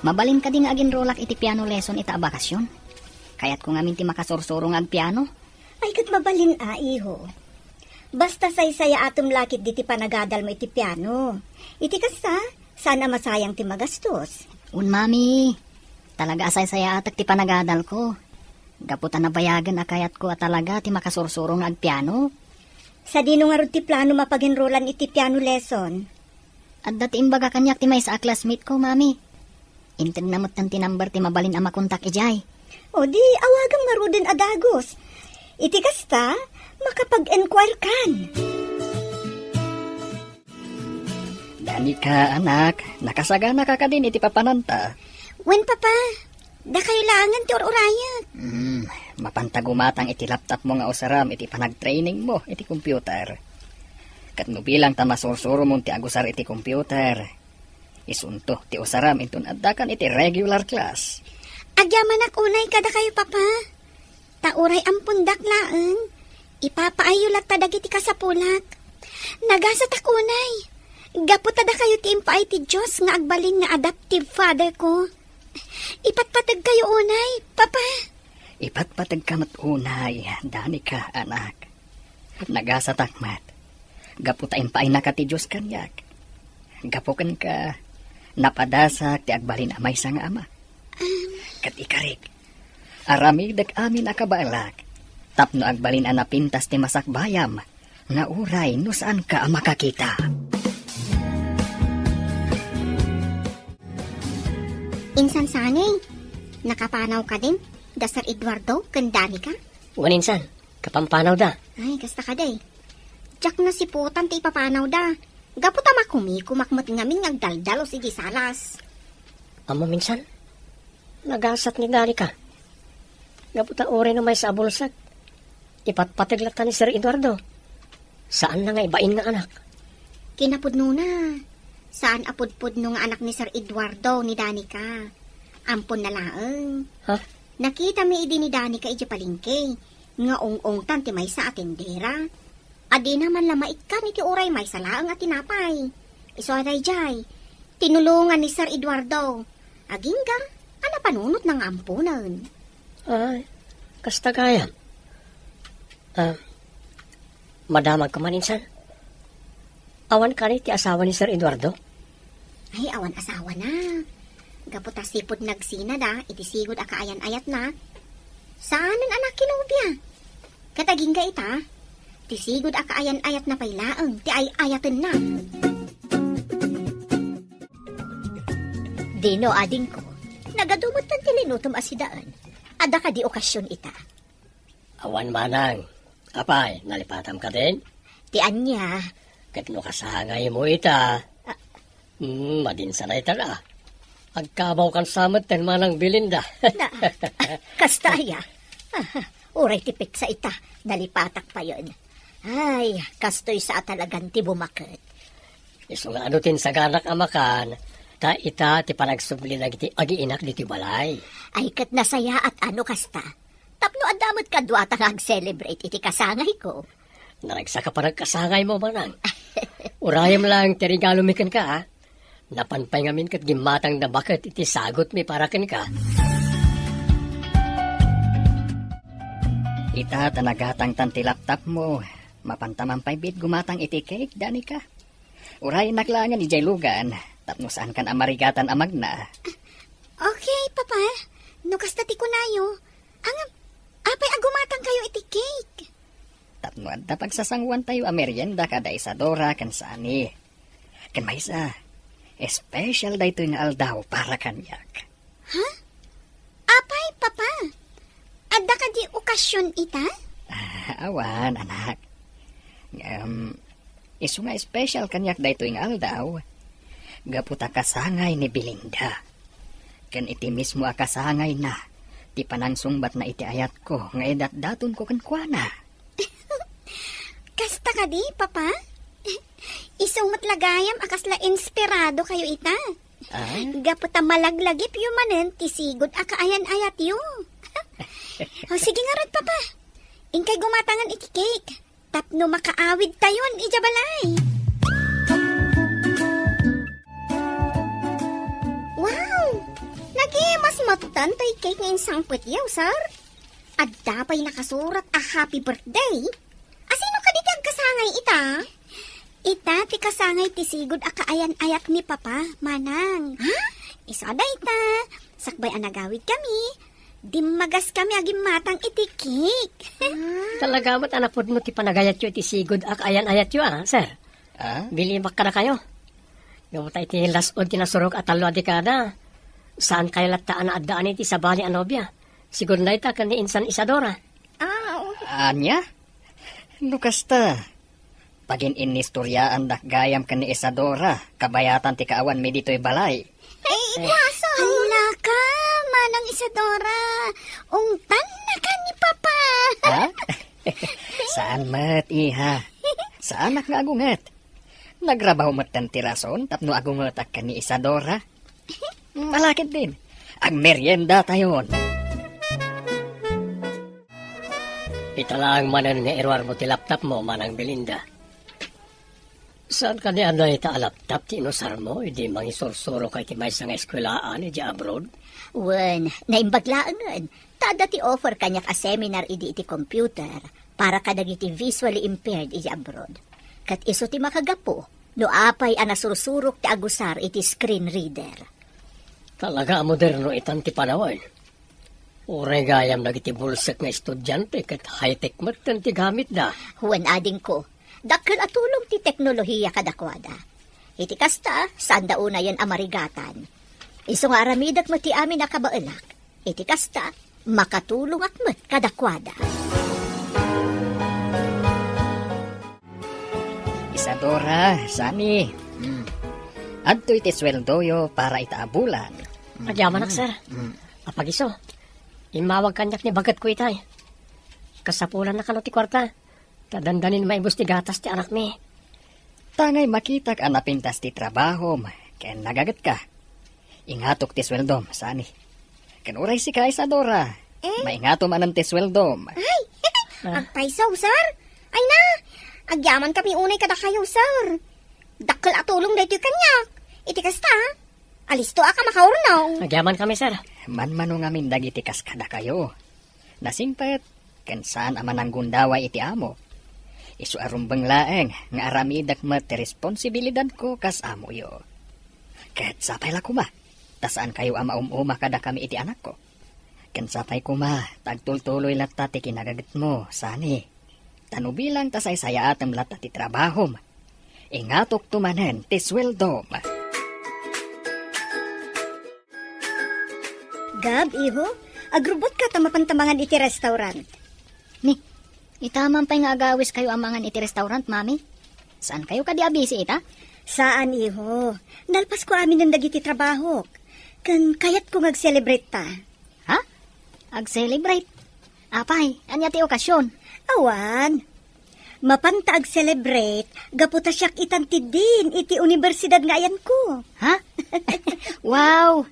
B: mabalin ka din nga agin rolak iti piano lesson ita bakasyon. Kaya't kung amin ti makasursurong ag piano.
C: Ay, kat mabalin iho. Basta saysaya atom lakit diti panagadal mo iti piano. Iti kasta, sana masayang ti magastos.
B: Mami, talaga asay saya atak ti panagadal ko. Gaputan na bayagan akayat ko at talaga ti makasursurong ag piano.
C: Sa dino nga ron ti plano mapaginrolan iti piano lesson.
B: At dati imbaga kanyak ti may sa classmate ko, mami. Intend namot ng tinambar ti mabalin ang makontak ijay.
C: O di, awagam nga ro din adagos. Iti kasta, makapag-enquire kan.
A: Danica, anak, nakasagana ka ka din iti papananta.
D: Wen papa, da kayo langan ti ororayat.
A: Mapantagumatang iti laptop mo nga usaram iti panag-training mo iti computer. Kat no bilang tamasurusuro mong ti agusar iti computer. Isunto ti usaram intun addakan iti regular class.
D: Agyaman ak unay kada kayo papa. Tauray ang pundak laeng. Ipapaayulat ta dagiti kasapulak. Nagasat ak unay. Gaputa da kayo ti impaay ti Diyos nga agbalin nga adoptive father ko. Ipatpatag kayo unay, papa.
A: Ipatpatag kamat unay, Danica, anak. Nagasa takmat. Gaputa impaay na ka ti Diyos kanyak. Gapukan ka, napadasak ti agbalin amay sa nga ama. Kat ikarik, aramidag amin akabalak. Tapno agbalin anapintas ti masakbayam. Nga uray no saan ka makakita.
D: Insan sanay, nakapanaw ka din, da Sir Eduardo, kandani ka?
E: Waninsan, kapampanaw da.
D: Ay, kasta ka day. Jack na si putan ti papanaw da. Gaputa makumikumakmat ngamin ngagdaldalo si Gisalas.
E: Amo minsan, nagasat ni Danica. Gaputa ore na may sa abulsag. Ipatpatiglatan ni Sir Eduardo. Saan na nga ibain nga anak?
D: Kinapudno na. Saan apudpudno nga anak ni Sir Eduardo ni Danica? Ampon na laeng.
E: Ha?
D: Nakita mi idi ni Danica iti palingke. Nga ong-ong tan ti may sa atendera. Adi naman lamait ka ni ti uray may salaang at tinapay. Isoday jay. Tinulungan ni Sir Eduardo. Agingga, ana panunot ng ampunan.
E: Ay, kasta kaya. Madamag ka man insan. Awan ka ni ti asawa ni Sir Eduardo?
D: Ay, awan asawa na. Gaputa sipod nagsina da, itisigod akaayan-ayat na. Saanan anak kinubya? Katagingga ita, tisigod akaayan-ayat na pailaang, ti ay-ayaten na.
B: Dino, ading ko, nagadumot ng tilinutom asidaan. Ada ka di okasyon ita.
E: Awan manang. Apay, nalipatam ka din?
B: Ti anya,
E: Kat no kasangay mo ita. Madinsa na ita ka. Agkabaw kan samet ten manang bilinda.
B: na, kastaya. Uray tipik sa ita, nalipatak pa yon. Ay, kastoy sa talagang ti bumakit.
E: Iso nga ano tin sa ganak amakan. Ta ita ti panagsubli na iti agiinak diti balay.
B: Ay kat nasaya at ano kasta. Tapno adamot ka duwata nga celebrate iti kasangay ko.
E: Naragsa ka pa nagkasangay mo manang. Urayam lang ti regalo mikan ka ha. Napanpay ngamin kat gimatang na bakit iti sagot mi parakin ka.
A: Ita tanagatang tanti laptop mo. Mapantamang bit gumatang iti cake, dani ka. Uray naklangan ni Jaylugan. Tapno saan kan amarigatan amag na.
D: Okay, papa. No kasta ti kunayo. Apay agumatang kayo iti cake.
A: Tapno at pagsasangwan tayo a merienda kada Isadora kan sani. Kan may isa. Special da ito yung aldaw para kanyak.
D: Apay, papa. Adda ka di okasyon ita?
A: Awan, anak. Isu nga special kanyak da ito yung aldaw. Gaputa kasangay ni Belinda. Kan iti mismo akasangay na. Ti panangsungbat na iti ayat ko. Nga edat daton ko kan kuana.
D: Kasta ka di, papa? Isang matlagayam akasla inspirado kayo ita. Gaputa malaglagip yung manen, tisigod akaayan-ayat yung. Sige nga rin, papa. Inkay gumatangan iti cake. Tapno makaawid tayon, ijabalay. Wow! Nagimas matan to'y cake ngayon sang putyaw, sir. At dapay nakasurat a happy birthday. Asino ka ditag kasangay ita? Ita, ti kasangay tisigod a kaayan-ayat ni Papa, manang. Ha? Isada ita. Sakbay anagawid kami. Dimagas kami agim matang iti cake.
E: Talaga mo't anapod mo ti panagayat yu iti sigod ak ayan-ayat yu sir. Bilimak ka na kayo. Gawta iti lasod tinasurok at talo adikada. Saan kayo lataan na addaan iti sa bali anobya? Siguro na ita kan ni Insan Isadora.
A: Anya? Lukasta. Pagin inistoryaan dak gayam kan ni Isadora. Kabayatan ti kaawan mi dito'y balay.
D: Waso! Hala ka, manang Isadora. Ungtan na ka ni Papa.
A: Ha? Saan mat, iha? Saan nga agungat? Nagrabaw mat tan tirason, tapno agungat ak kan ni Isadora. Malakit din. Ang merienda tayon.
E: Ita lang manan nga erwar mo ti laptop mo, manang Belinda. Saan ka ni ano ita laptop ti inusar mo? Hindi mangisursuro kay ti may sang eskwelaan di abroad?
B: Wen, naimbaglaan. Tada ti offer kanyak a seminar iti computer para kadagiti visually impaired iti abroad. Kat iso ti makagapo, no apay anasursurok ti agusar iti screen reader.
E: Talaga moderno itan ti panawan. Uray gayam nagiti bulsak nga estudyante kat high-tech mat ti gamit da.
B: Wen ading ko, dakkel atulong ti teknolohiya kadakwada. Iti kasta, saan dauna yan amarigatan. Iso nga aramidak mo ti amin nakabainak. Iti kasta, makatulong at mat kadakwada.
A: Isadora, sani. Adto iti sweldoyo para itaabulan.
E: Agyaman ak, sir. Apagiso. Imawag kanyak ni bagat ko itay. Kasapulan na kano ti kwarta. Tadandanin maibos ti gatas ti anak mi.
A: Tangay makitak anapintas ti trabaho, ken nagagat ka. Ingatok ti sweldom, sani. Ken uray si ka, Isadora. Maingatom anam ti sweldom.
D: Agpaisaw, sir. Ay na, Agyaman kami unay kada kayo, sir. Dakkel atulong dito kanyak. Iti kasta, alisto ka makaurnaw.
E: Nagyaman kami, sir.
A: Manmano ngamin dagiti kaskada kayo. Nasingpet, ken saan aman ang gundaway iti amo. Isu arumbang laeng, nga aramidak mat responsibilidad ko kas amo yo. Ket sapay la kuma, tasaan kayo ama umuma kada kami iti anak ko. Ken sapay kuma, tagtultuloy latta ti kinagagat mo, sani. Tanubilang tasay saya atem latta ti trabahom. Ingatok tumanen ti sweldom.
C: Gab, iho, agrubot ka tamapantamangan iti restaurant.
B: Ni, itaman pa'y nga agawis kayo amangan iti restaurant, mami. Saan kayo kadi abisi ita?
C: Saan, iho? Nalpas ko amin ng dagiti trabaho. Kan kayat ko mag-celebrate ta.
B: Ha? Ag-celebrate? Apay, anya ti okasyon?
C: Awan. Mapanta ag-celebrate, gaputa siyak itantid din iti universidad nga ayan ko.
B: Ha? Wow!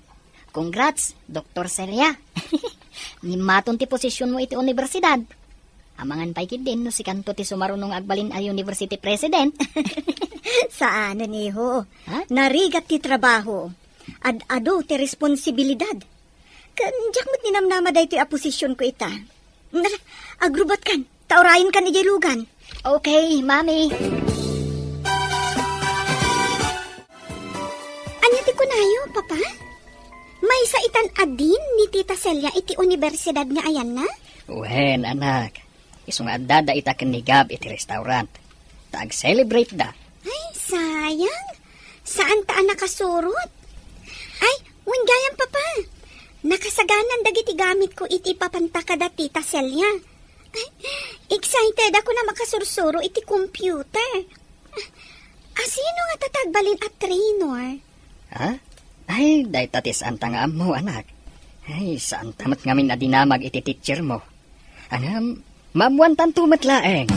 B: Congrats, Dr. Celia. Nimaton ti posisyon mo iti universidad. Amangan pa'y din no si kanto ti sumarunong agbalin ay university president.
C: Saan, iho?
B: Ha?
C: Narigat ti trabaho. Ad-ado ti responsibilidad. Kanjak mo't ninamnamada ito aposisyon ko ita. Nara, agrubat kan. Taurayin kan ijelugan.
B: Okay, mami.
D: Anya ti kunayo, papa? May sa itan adin ni Tita Celia iti universidad nga ayan na?
A: Wen, anak. Isu nga dada ita ken ni Gab iti restaurant. Tag-celebrate da.
D: Ay, sayang. Saan taan nakasurot? Ay, wingayang papa. Nakasaganan dagiti gamit ko iti papanta kada Tita Celia. Ay, excited ako na makasursuro iti computer. Sino nga tatagbalin at trainer?
A: Ha? Ay, day tatis anta nga amo, anak. Ay, saan tamat ngamin na dinamag iti teacher mo? Anam, mamuantan tumat laeng.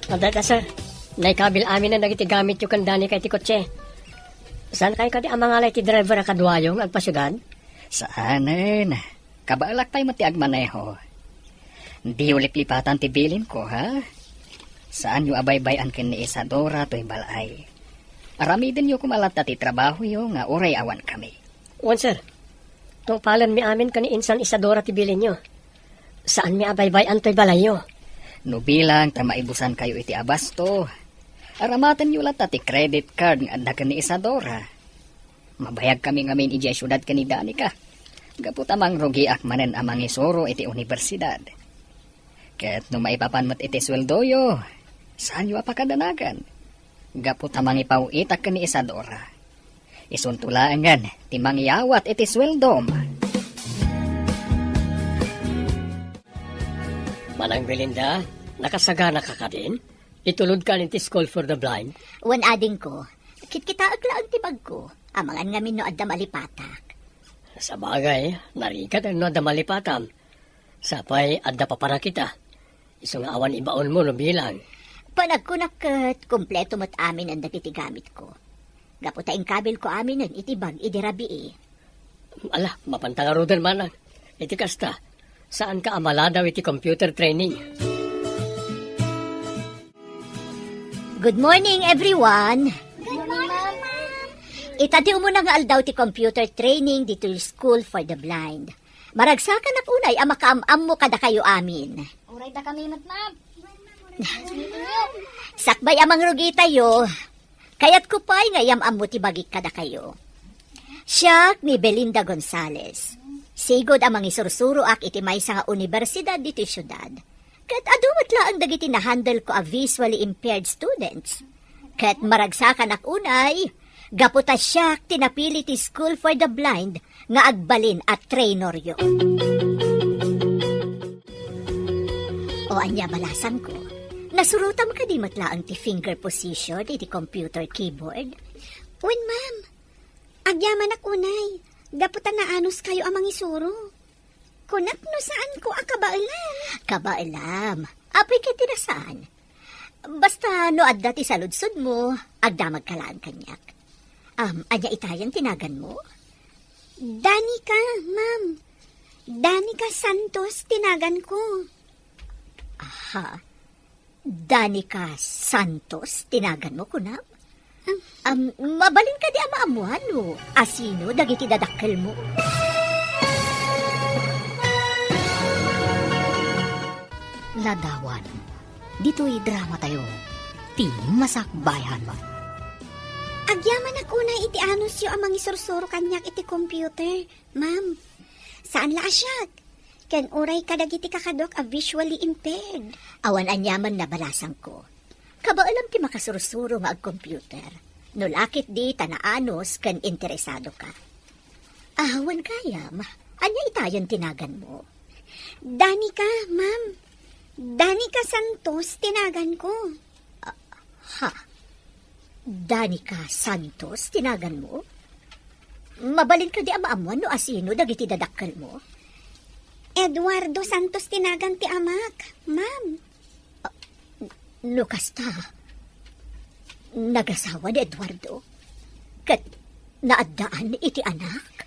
E: Adada, sir. Naikabil amin na nagiti gamit yung kandani kay ti kotse. Saan kayo kadi ang mga ti driver na kadwayong agpasyugan?
A: Saanen? Kabalak pa'y mati agmaneho. Di ulip-lipatan ti bilin ko, ha? Saan yung abay-bayan ken ni Isadora to'y balay? Aramidin yung kumalata ti trabaho yung nga uray awan kami.
E: Wan, sir. Tong palan mi amin kani insan Isadora ti bilin nyo. Saan mi abay-bayan to'y balayo?
A: No bilang ta maibusan kayo iti abasto. Aramatan yung lata ti credit card nga adda ken ni Isadora. Mabayag kami ngamin iti syudad ken ni Danica. Gaputamang rugi akmanen amang isuro iti universidad. Ket no maipapanmat iti sweldoyo, saan yu apakadanagan? Gaputamang ipauitak ken ni Isadora. Isuntulangan ti mangyawat iti sweldom.
E: Manang Belinda, nakasagana ka ka din? Itulod ka iti School for the Blind?
C: Wan ading ko. Kitkita aglaang tibag ko. Amangan ngamin no adda malipatak.
E: Sa bagay, narikat ang no damalipatam. Sapay, adda pa para kita. Iso nga awan ibaon mo no bilang.
C: Panagkunakat, kompleto mo't amin ang dagiti gamit ko. Gaputa ing kabil ko amin nun itibag idirabi
E: Ala, mapantangarudan manang. Iti kasta, saan ka amala daw iti computer training?
C: Good morning, everyone!
D: Good morning, ma'am.
C: Itatiw mo na nga aldaw ti computer training dito yung School for the Blind. Maragsakan na punay ang makaamam mo kada kayo amin.
B: Uray da kami ma'am.
C: Sakbay amang rugi tayo. Kaya't kupay nga yamam mo ti bagik kada kayo. Siya ni Belinda Gonzales. Sigod amang isursuro ak iti maysa nga universidad dito yung syudad. Kat adumat la ang dagiti na handle ko a visually impaired students. Kat maragsakan ak unay, gaputa siya tinapili ti School for the Blind nga agbalin at trainoryo. O anya balasan ko, nasurutam ka di matlaang ti finger position iti computer keyboard.
D: Uy, ma'am. Agyaman na kunay. Gaputan na anos kayo amang isuro. Kunak no saan ko akabailan.
C: Kabailam, apay ka tinasaan. Basta no adda ti saludsod mo, agdamag kalaan kanyak. Anya itayang tinagan mo?
D: Danica, ma'am. Danica Santos, tinagan ko.
C: Ha? Danica Santos, tinagan mo ko na? Mabalin ka di amaamuhan no? Asino, dagiti dadakkel mo?
B: Ladawan, dito'y drama tayo. Ti masakbayan mo.
D: Agyaman ako na iti anusyo amang isursuro kanyak iti computer, ma'am. Saan la asyak? Ken uray kadagiti kakadok a visually impaired.
C: Awan anyaman na balasang ko. Kabaalam ti makasurusuro nga ag computer. No lakit di tanaanos kan interesado ka. Awan kayam, anya itayan tinagan mo.
D: Danica, ma'am. Danica Santos, tinagan ko.
C: Ha? Danica Santos, tinagan mo? Mabalin ka di amaamuan no asino dagiti dadakkel mo?
D: Eduardo Santos, tinagan ti amak, ma'am.
C: No kasta, nagasawa ni Eduardo? Kat naadaan iti anak?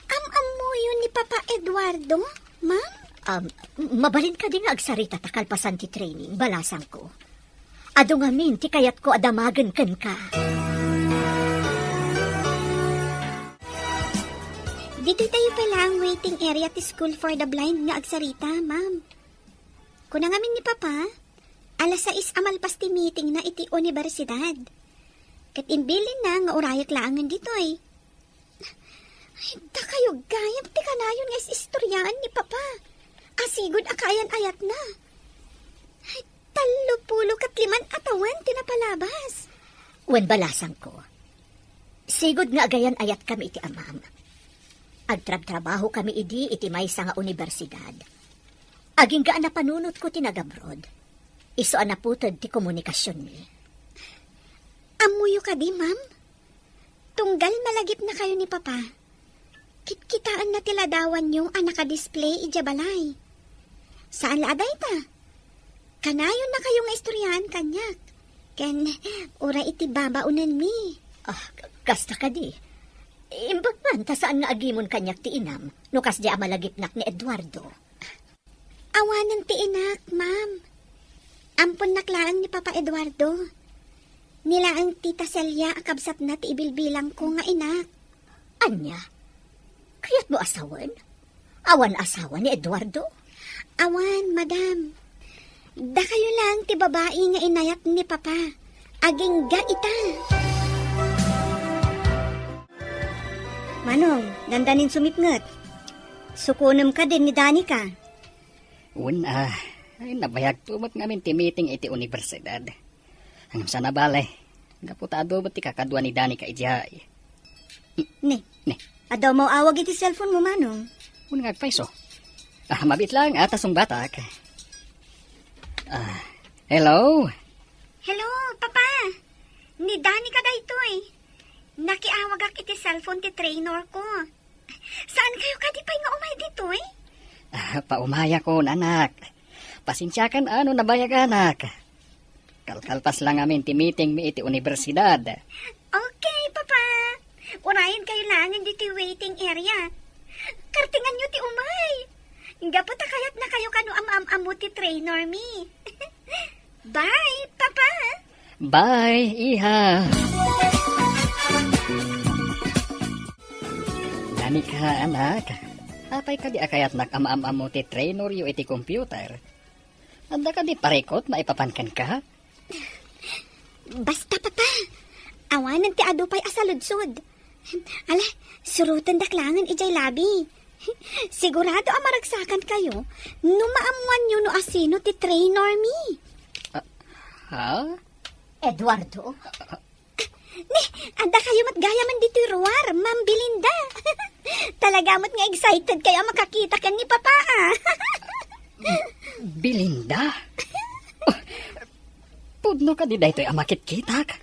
D: Am mo yun ni Papa Eduardo, ma'am?
C: Mabalin ka din nga agsarita takalpasan ti training, balasang ko. Ado nga min, ti kayat ko adamagan kan ka.
D: Dito tayo pala ang waiting area ti School for the Blind nga agsarita, ma'am. Kuna ngamin ni Papa, alas 6 amalpas ti meeting na iti universidad. Kat imbilin na nga urayak laangan dito eh. Ay, da kayo gayam ti kanayon nga istoryaan ni Papa. Asigod akayan ayat na. Ay, 35 atawan tinapalabas.
C: Wen balasang ko. Sigod nga agayan ayat kami iti amam. Agtrab-trabaho kami iti maysa nga universidad. Aging gaan na panunot ko tinagabroad. Iso na putod ti komunikasyon ni.
D: Amuyo ka di, ma'am? Tunggal malagip na kayo ni Papa. Kitkitaan na tiladawan yung anaka-display ijabalay. Saan laaday ta? Kanayon na kayong istoryahan kanyak. Ken, ura iti babaunan mi.
C: Kasta ka di. Imbag man, ta saan nga agimon kanyak ti inam, no kas di amalagipnak ni Eduardo.
D: Awanan ti inak, ma'am. Ampon naklaan ni Papa Eduardo. Nila ang tita Celia akabsat na ti ibilbilang ko nga inak.
C: Anya? Kaya't mo asawan? Awan asawa ni Eduardo?
D: Awan, madam. Da kayo lang ti babae nga inayat ni Papa. Aging ga ita.
C: Manong, dandanin sumipngat. Sukunom ka din ni Danica.
A: Una, ay nabayag tumot ngamin ti meeting iti universidad. Hanggang sa nabale, gaputado mo ti kakadwa ni Danica ijay.
C: Ne, adaw mo awag iti cellphone mo, Manong.
A: Una nga paiso. Mabit lang atasong batak. Hello?
D: Hello, Papa. Ni Danica da ito eh. Nakiawag ak iti cellphone ti trainer ko. Saan kayo kadipay nga umay dito eh?
A: Paumaya ko, anak. Pasensyakan ano nabayag anak. Kalkalpas lang amin ti meeting mi iti universidad.
D: Okay, Papa. Urayan kayo lang dito waiting area. Kartingan nyo ti umay. Gaputa kayat na kayo kano am-am-amu ti trainer mi. Bye, Papa.
A: Bye, iha. Danica, anak. Apay ka di akayat nakam-am-amu ti trainer yu iti computer. Anda ka di parekot maipapankan ka?
D: Basta, Papa. Awanan ti adupay asaludsod. Ala, surutan daklangan ijay labi. Sigurado amaragsakan kayo. Numaamuan nyo no asino ti trainer mi.
A: Ha?
C: Eduardo?
D: Anda kayo matgaya man dito ruwar, Ma'am Belinda. Talaga nga excited kayo makakita ka ni Papa.
A: Belinda? Pudno ka di daytoy amakit kitak.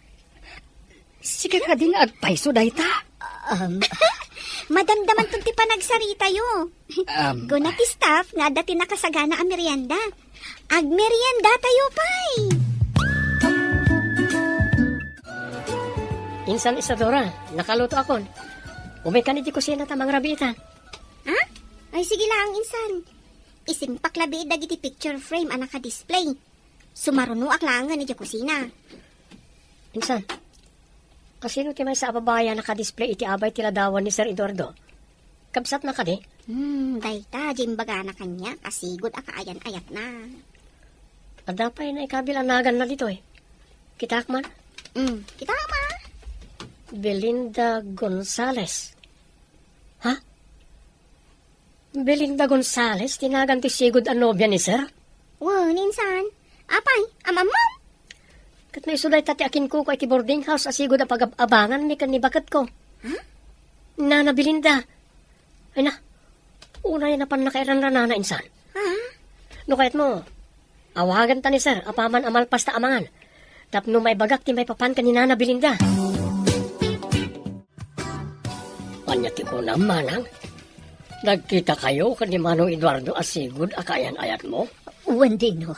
A: Sige ka din agpaiso dayta.
D: Madamdaman tunti pa nagsarita yo. Guna ti staff nga dati nakasagana ang merienda. Agmerienda tayo pay.
E: Insan Isadora, nakaluto akon. Umay ka ni di kusina tamang rabitan.
D: Ha? Ay, sige lang, insan. Isimpak labi dagiti picture frame anak ka display. Sumarunuak lang nga ni kusina.
E: Insan, kasino ti may sa ababaya nakadisplay iti abay tiladawan ni Sir Eduardo? Kabsat na ka di?
D: Dayta, jimbaga na kanya, kasigod akaayan-ayat na.
E: Adapay na ikabilanagan na dito eh. Kitak man,
D: Kita ma.
E: Belinda Gonzales. Ha? Belinda Gonzales, tinagan ti sigod ang nobya ni Sir?
D: Wow, ninsan. Apay, amamam.
E: Kat may suday tati akin ko iti boarding house asigod ang pag-abangan ni kanibakat ko.
D: Ha?
E: Nana Belinda. Ay na, unay na pan nakairan na nana insan.
D: Ha?
E: No kahit mo, awagan ta ni Sir, apaman amalpas ta amangan. Tapno may bagak ti may papan ka ni Nana Belinda. Anya ti ko manang? Nagkita kayo kan ni Manong Eduardo asigod akayan ayat mo?
B: Wendino,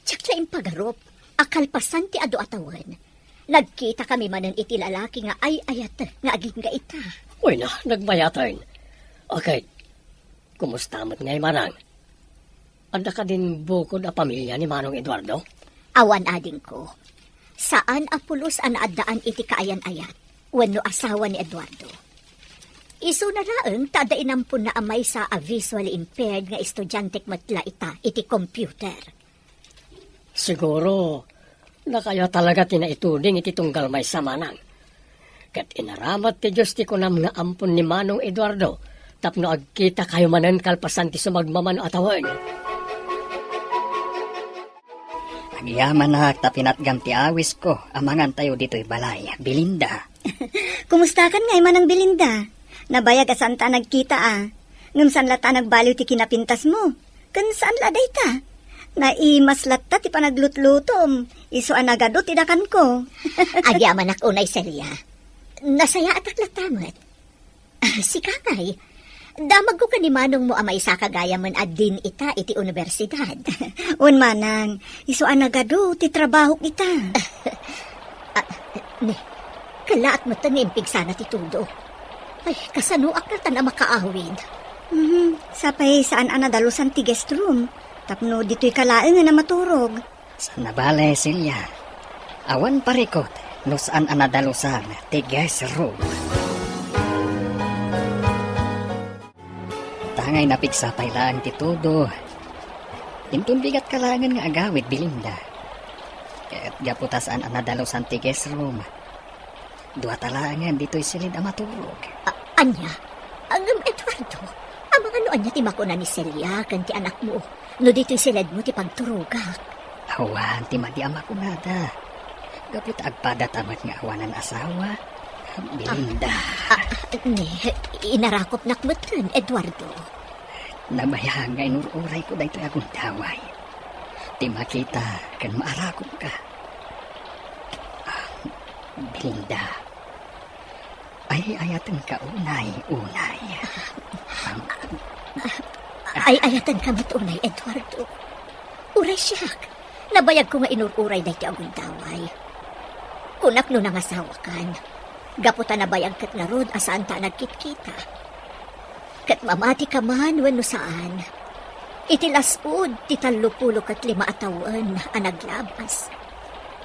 B: tsak laing pagarop, akalpasan ti ado atawan. Nagkita kami manan iti lalaki nga ay ayat nga aging nga ita.
E: Uy na, nagbayatan. Okay, kumusta mo't ngay manang? Anda ka din bukod a pamilya ni Manong Eduardo?
B: Awan ading ko. Saan apulos an addaan iti kaayan-ayat, wenno asawa ni Eduardo. Isu na raeng tada inampun na amay sa a visually impaired nga estudyante matla ita iti computer.
E: Siguro, na kaya talaga tinaituding iti tunggal may samanang. Kat inaramat ti Diyos ti kunam nga ampun ni Manong Eduardo, tapno agkita kayo manan kalpasan ti sumagmamano atawan.
A: Agyaman na tapinatgam ti awis ko, amangan tayo dito'y balay. Belinda.
C: Kumusta kan nga manang Belinda? Nabayag asan ta nagkita Ngam saan lata nagbaliw ti kinapintas mo? Kan saan laday ta? Naimas latta ti panaglutlutom. Iso anagado ti dakan ko.
B: Agyaman ak unay Celia. Nasaya atak latamat. Si Kakay, damag ko ka ni Manong mo amay sa kagaya man adin ita iti universidad.
C: Un manang, iso anagado ti trabaho kita.
B: Ne, kalaat mo tangimpig sana ti tudo. Ay, kasanuak na ta na makaawid.
C: Sapay saan anadalusan ti guest room. Tapno dito'y kalaeng nga na maturog.
A: Sa nabale, Silya. Awan parikot, no saan anadalusan, ti guest room. Tangay napigsapay lang ti tudo. Intun bigat kalangan nga agawid, Belinda. Kaya't gaputasaan anadalusan ti guest room. Dua talangan dito'y silid a maturog.
B: Anya, agam Eduardo, amang ano anya ti makuna ni Celia kan ti anak mo. No dito'y silad mo ti pagturugak.
A: Awan, ti madi ama kunada. Gapit agpada tamat nga awanan asawa. Belinda.
B: Ne, inarakop nakmutan, Eduardo.
A: Nabayang nga inururay ko dahito akong daway. Ti makita kan maarakop ka. Belinda. Ay ayatan ka unay.
B: Ay ayatan ka matunay, Eduardo. Uray siyak. Nabayag ko nga inururay dahito akong daway. Kunak no nangasawa kan. Gaputa nabayag kat nga rod asaan ta nagkit-kita. Kat mamati ka man wano saan. Itilasud ti 35 atawan ang naglabas.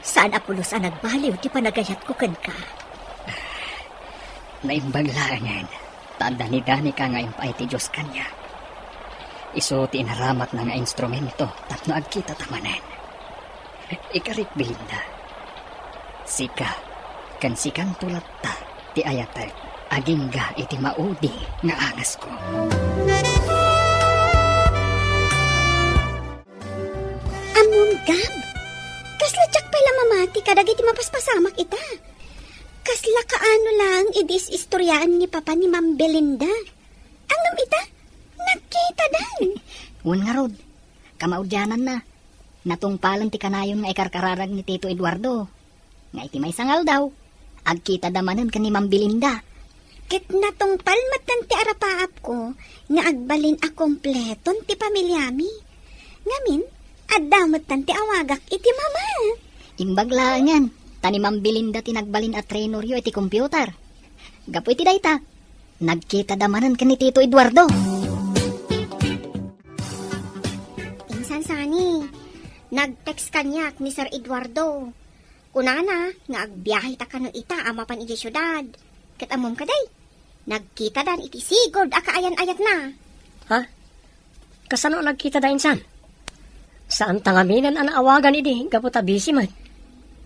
B: Saan apulos ang nagbaliw ti panagayat ko kan ka.
A: Naimbaglangan. Tanda ni Dani ka nga impay ti Diyos kanya. Iso ti inaramat na nga instrumento tapno agkita tamanan. Ikarik, Belinda. Sika, kan sikan tulat ta, ti ayatek, agingga iti maudi nga angas ko.
D: Amon, Gab. Kasla tsak pala mamati kadag iti mapaspasamak ita. Kasla kaano lang idis istoryaan ni Papa ni Ma'am Belinda. Angam ita, nakita dan.
B: Wan nga rod, kamaudyanan na. Natungpalan ti kanayon nga ikarkararag ni Tito Eduardo. Nga iti may sangal daw. Agkita damanan ka ni Ma'am Belinda.
D: Ket natong palmatan ti arapaap ko, nga agbalin a kompleton ti pamilyami. Ngamin, adamatan ti awagak iti mama.
B: Imbaglaangan, tani Ma'am Belinda tinagbalin at trenoryo iti computer. Gapu iti dayta. Nagkita damanan ka ni Tito Eduardo.
D: Insan sani, nag-text kanyak ni Sir Eduardo. Kunana, nga agbiyahe ta kano ita amapan iti syudad. Kat amom kaday, nagkita dan iti sigod akaayan-ayat na.
E: Ha? Kasano nagkita da insan? Saan tangaminan ang awagan idi? Gaputa busy man.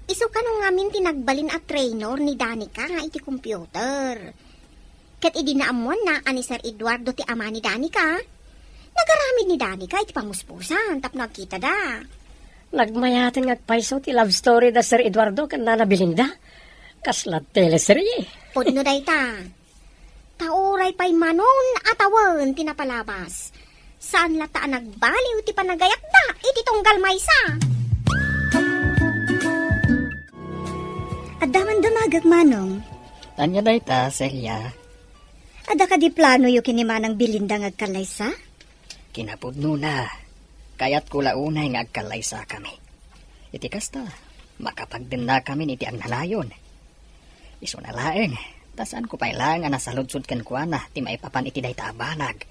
D: Iso kano ngamin tinagbalin at trainer ni Danica nga iti computer. Kat idi naamuan na ani Sir Eduardo ti ama ni Danica. Nagaramid ni Danica iti pamuspusan tap nagkita da.
E: Nagmayatin ngagpaiso ti love story da Sir Eduardo kan Nana Belinda. Kasla teleserye.
D: Pudno day ta. Tauray pa'y manon atawan tinapalabas. Saan lata nagbaliw ti panagayak da iti tunggal maysa.
C: Adaman dumagag manong.
A: Tanya day ta, Celia.
C: Ada ka di plano yu kinimanang Belinda ngagkalaysa?
A: Kinapudno na. Kaya't kula unay nga agkalaysa kami. Iti kasta, makapagdin na kami iti ang nalayon. Iso na laeng, tasan ko pa'y lang nga nasaludsod kan kuana, ti maipapan iti day taabanag.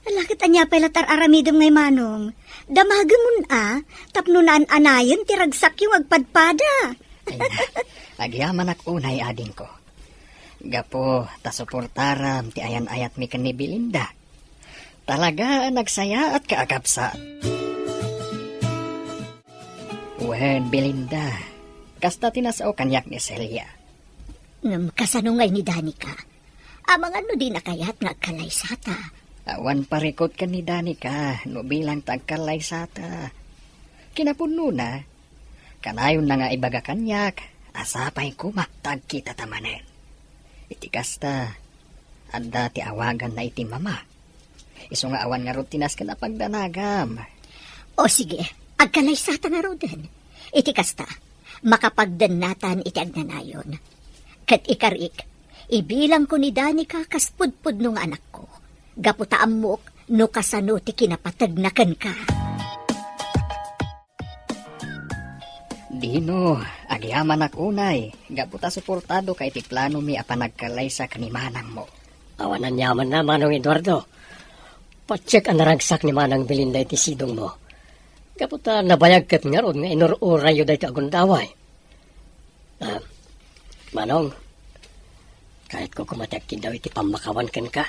C: Alakit anya pala tar aramidom ngay manong. Damagamon tapno naan anayon ti ragsak yung agpadpada.
A: Ay na, agyaman ak unay ading ko. Gapo, tasuportaram ti ayan-ayat mi kan ni Belinda. Talaga nagsaya at kaagapsa. Wen, Belinda, kasta tinasao kanyak ni Celia.
C: Kasanungay ni Danica. Amang ano din nakayat ngagkalaysata.
A: Awan parikot ka ni Danica, no bilang tagkalaysata. Kinapuno na, kanayon na nga ibaga kanyak, asapay kumaktag kita tamanen. Iti kasta, anda ti awagan na iti mama. Iso nga awan nga rutinas ka na pagdanagam.
C: O sige, agkalaysata nga ro din. Iti kasta, makapagdanatan iti agnanayon. Kat ikarik, ibilang ko ni Danica kaspudpud nung anak ko. Gaputa amok no kasano ti kinapatagnakan ka.
A: Dino, agyaman ak unay, gaputa suportado kay ti plano mi apanagkalaysa kanimanang mo.
E: Awanan yaman na Manong Eduardo. Pacheck ang naragsak ni Manang Belinda iti sidong mo. Kaputa nabayag kat nga ron nga inururay yun iti agundaway. Manong, kahit ko kumatekin daw iti pamakawan kan ka.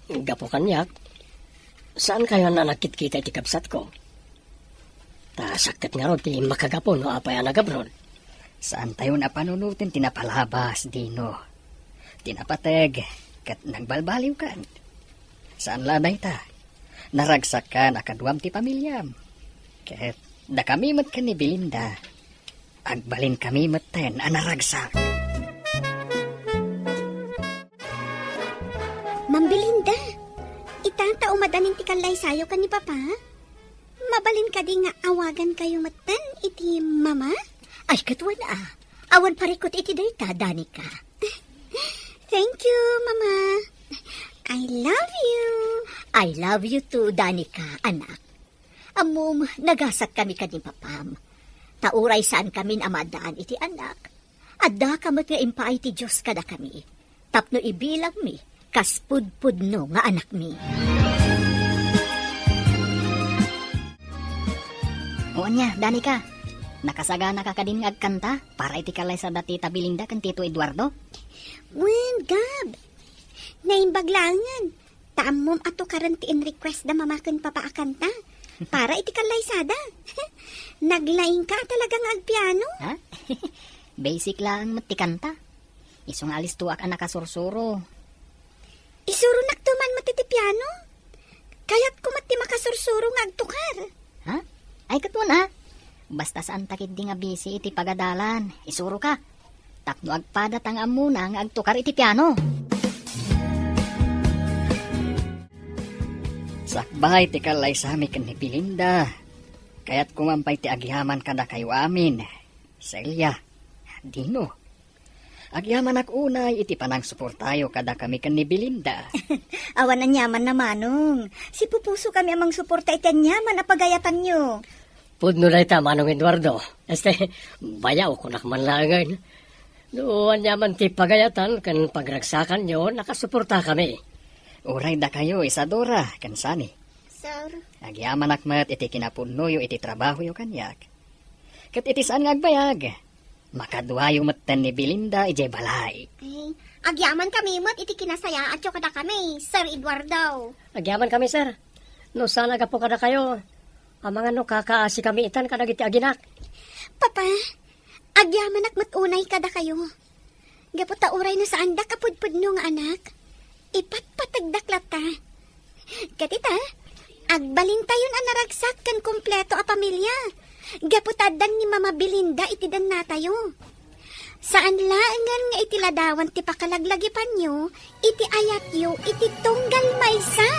E: Gapo kanyak, saan kayo na nakit-kita iti kapsat ko? Sakit nga ron ti makagapo no apay anagabron.
A: Saan tayo na panunutin tinapalabas, Dino? Tinapateg, kat nagbalbaliw kan. Saan lanay ta? Naragsak ka nakaduam ti pamilyam. Ket da kami mat ka ni Belinda. Agbalin kami maten anaragsak.
D: Ma'am Belinda, itanta umadanin ti kalay sayo ka ni Papa? Mabalin ka di nga awagan kayo matan iti mama?
C: Ay katwan awan parikot iti dayta, Danica.
D: Thank you, Mama. I love you.
C: I love you too, Danica, anak. Amom, nagasat kami ka ni Papam. Tauray saan kami amadaan iti anak. Adda kamat nga impaay ti Diyos kada kami. Tapno ibilang mi, kaspudpudno nga anak mi.
B: O nya, Danica, nakasagana ka din nga agkanta para iti kalay sa datita Belinda kan Tito Eduardo?
D: Wen, Gab. Naimbaglangan. Taamom ato karantiin request da mamakan papaakanta. Para iti kalaysada. Naglaing ka talagang agpiano.
B: Ha? Basic lang matikanta. Isong alis tuak ang nakasursuro.
D: Isuro naktuman matiti piano. Kaya't kumati makasursuro nga agtukar.
B: Ha? Ay katwan ha? Basta saan takid di nga busy iti pagadalan. Isuro ka. Tapno agpadat ang amuna nga agtukar iti piano.
A: Sakbay ti kalay sa amin kan ni Belinda. Kaya't kumampay ti agyaman ka na kayo amin. Celia, Dino. Agyaman ak unay iti panang suportayo kada kami kan ni Belinda.
C: Awan na nyaman na manong. Si Pupuso kami amang suporta iti nyaman na pagayatan nyo.
E: Pudno na ita Manong Eduardo. Bayaw ko nakmanlangan. Doon yaman ti pagayatan kan pagragsakan nyo, nakasuporta kami.
A: Uray da kayo, Isadora, kansani.
D: Sir,
A: Agyaman akmat iti kinapuno yo iti trabaho yo kanyak. Kat iti saan ngagbayag? Makaduayo matten ni Belinda ije balay.
D: ay, agyaman kami mo't iti kinasaya at kada kami, Sir Eduardo.
E: Agyaman kami, sir. No, sana po kada kayo. Ang mga no kakaasi kami itan kadag iti aginak.
D: Papa, agyaman ak matunay kada kayo. Gaputa uray na saan da kapudpud no nga anak. Ipatpatagdaklat ta. Katita, agbalin tayon ang naragsak kan kompleto a pamilya. Gaputadan ni Mama Belinda itidan na tayo. Saan laangan nga itiladawan ti pakalaglagipan nyo, iti ayat yo, iti tunggal maysa.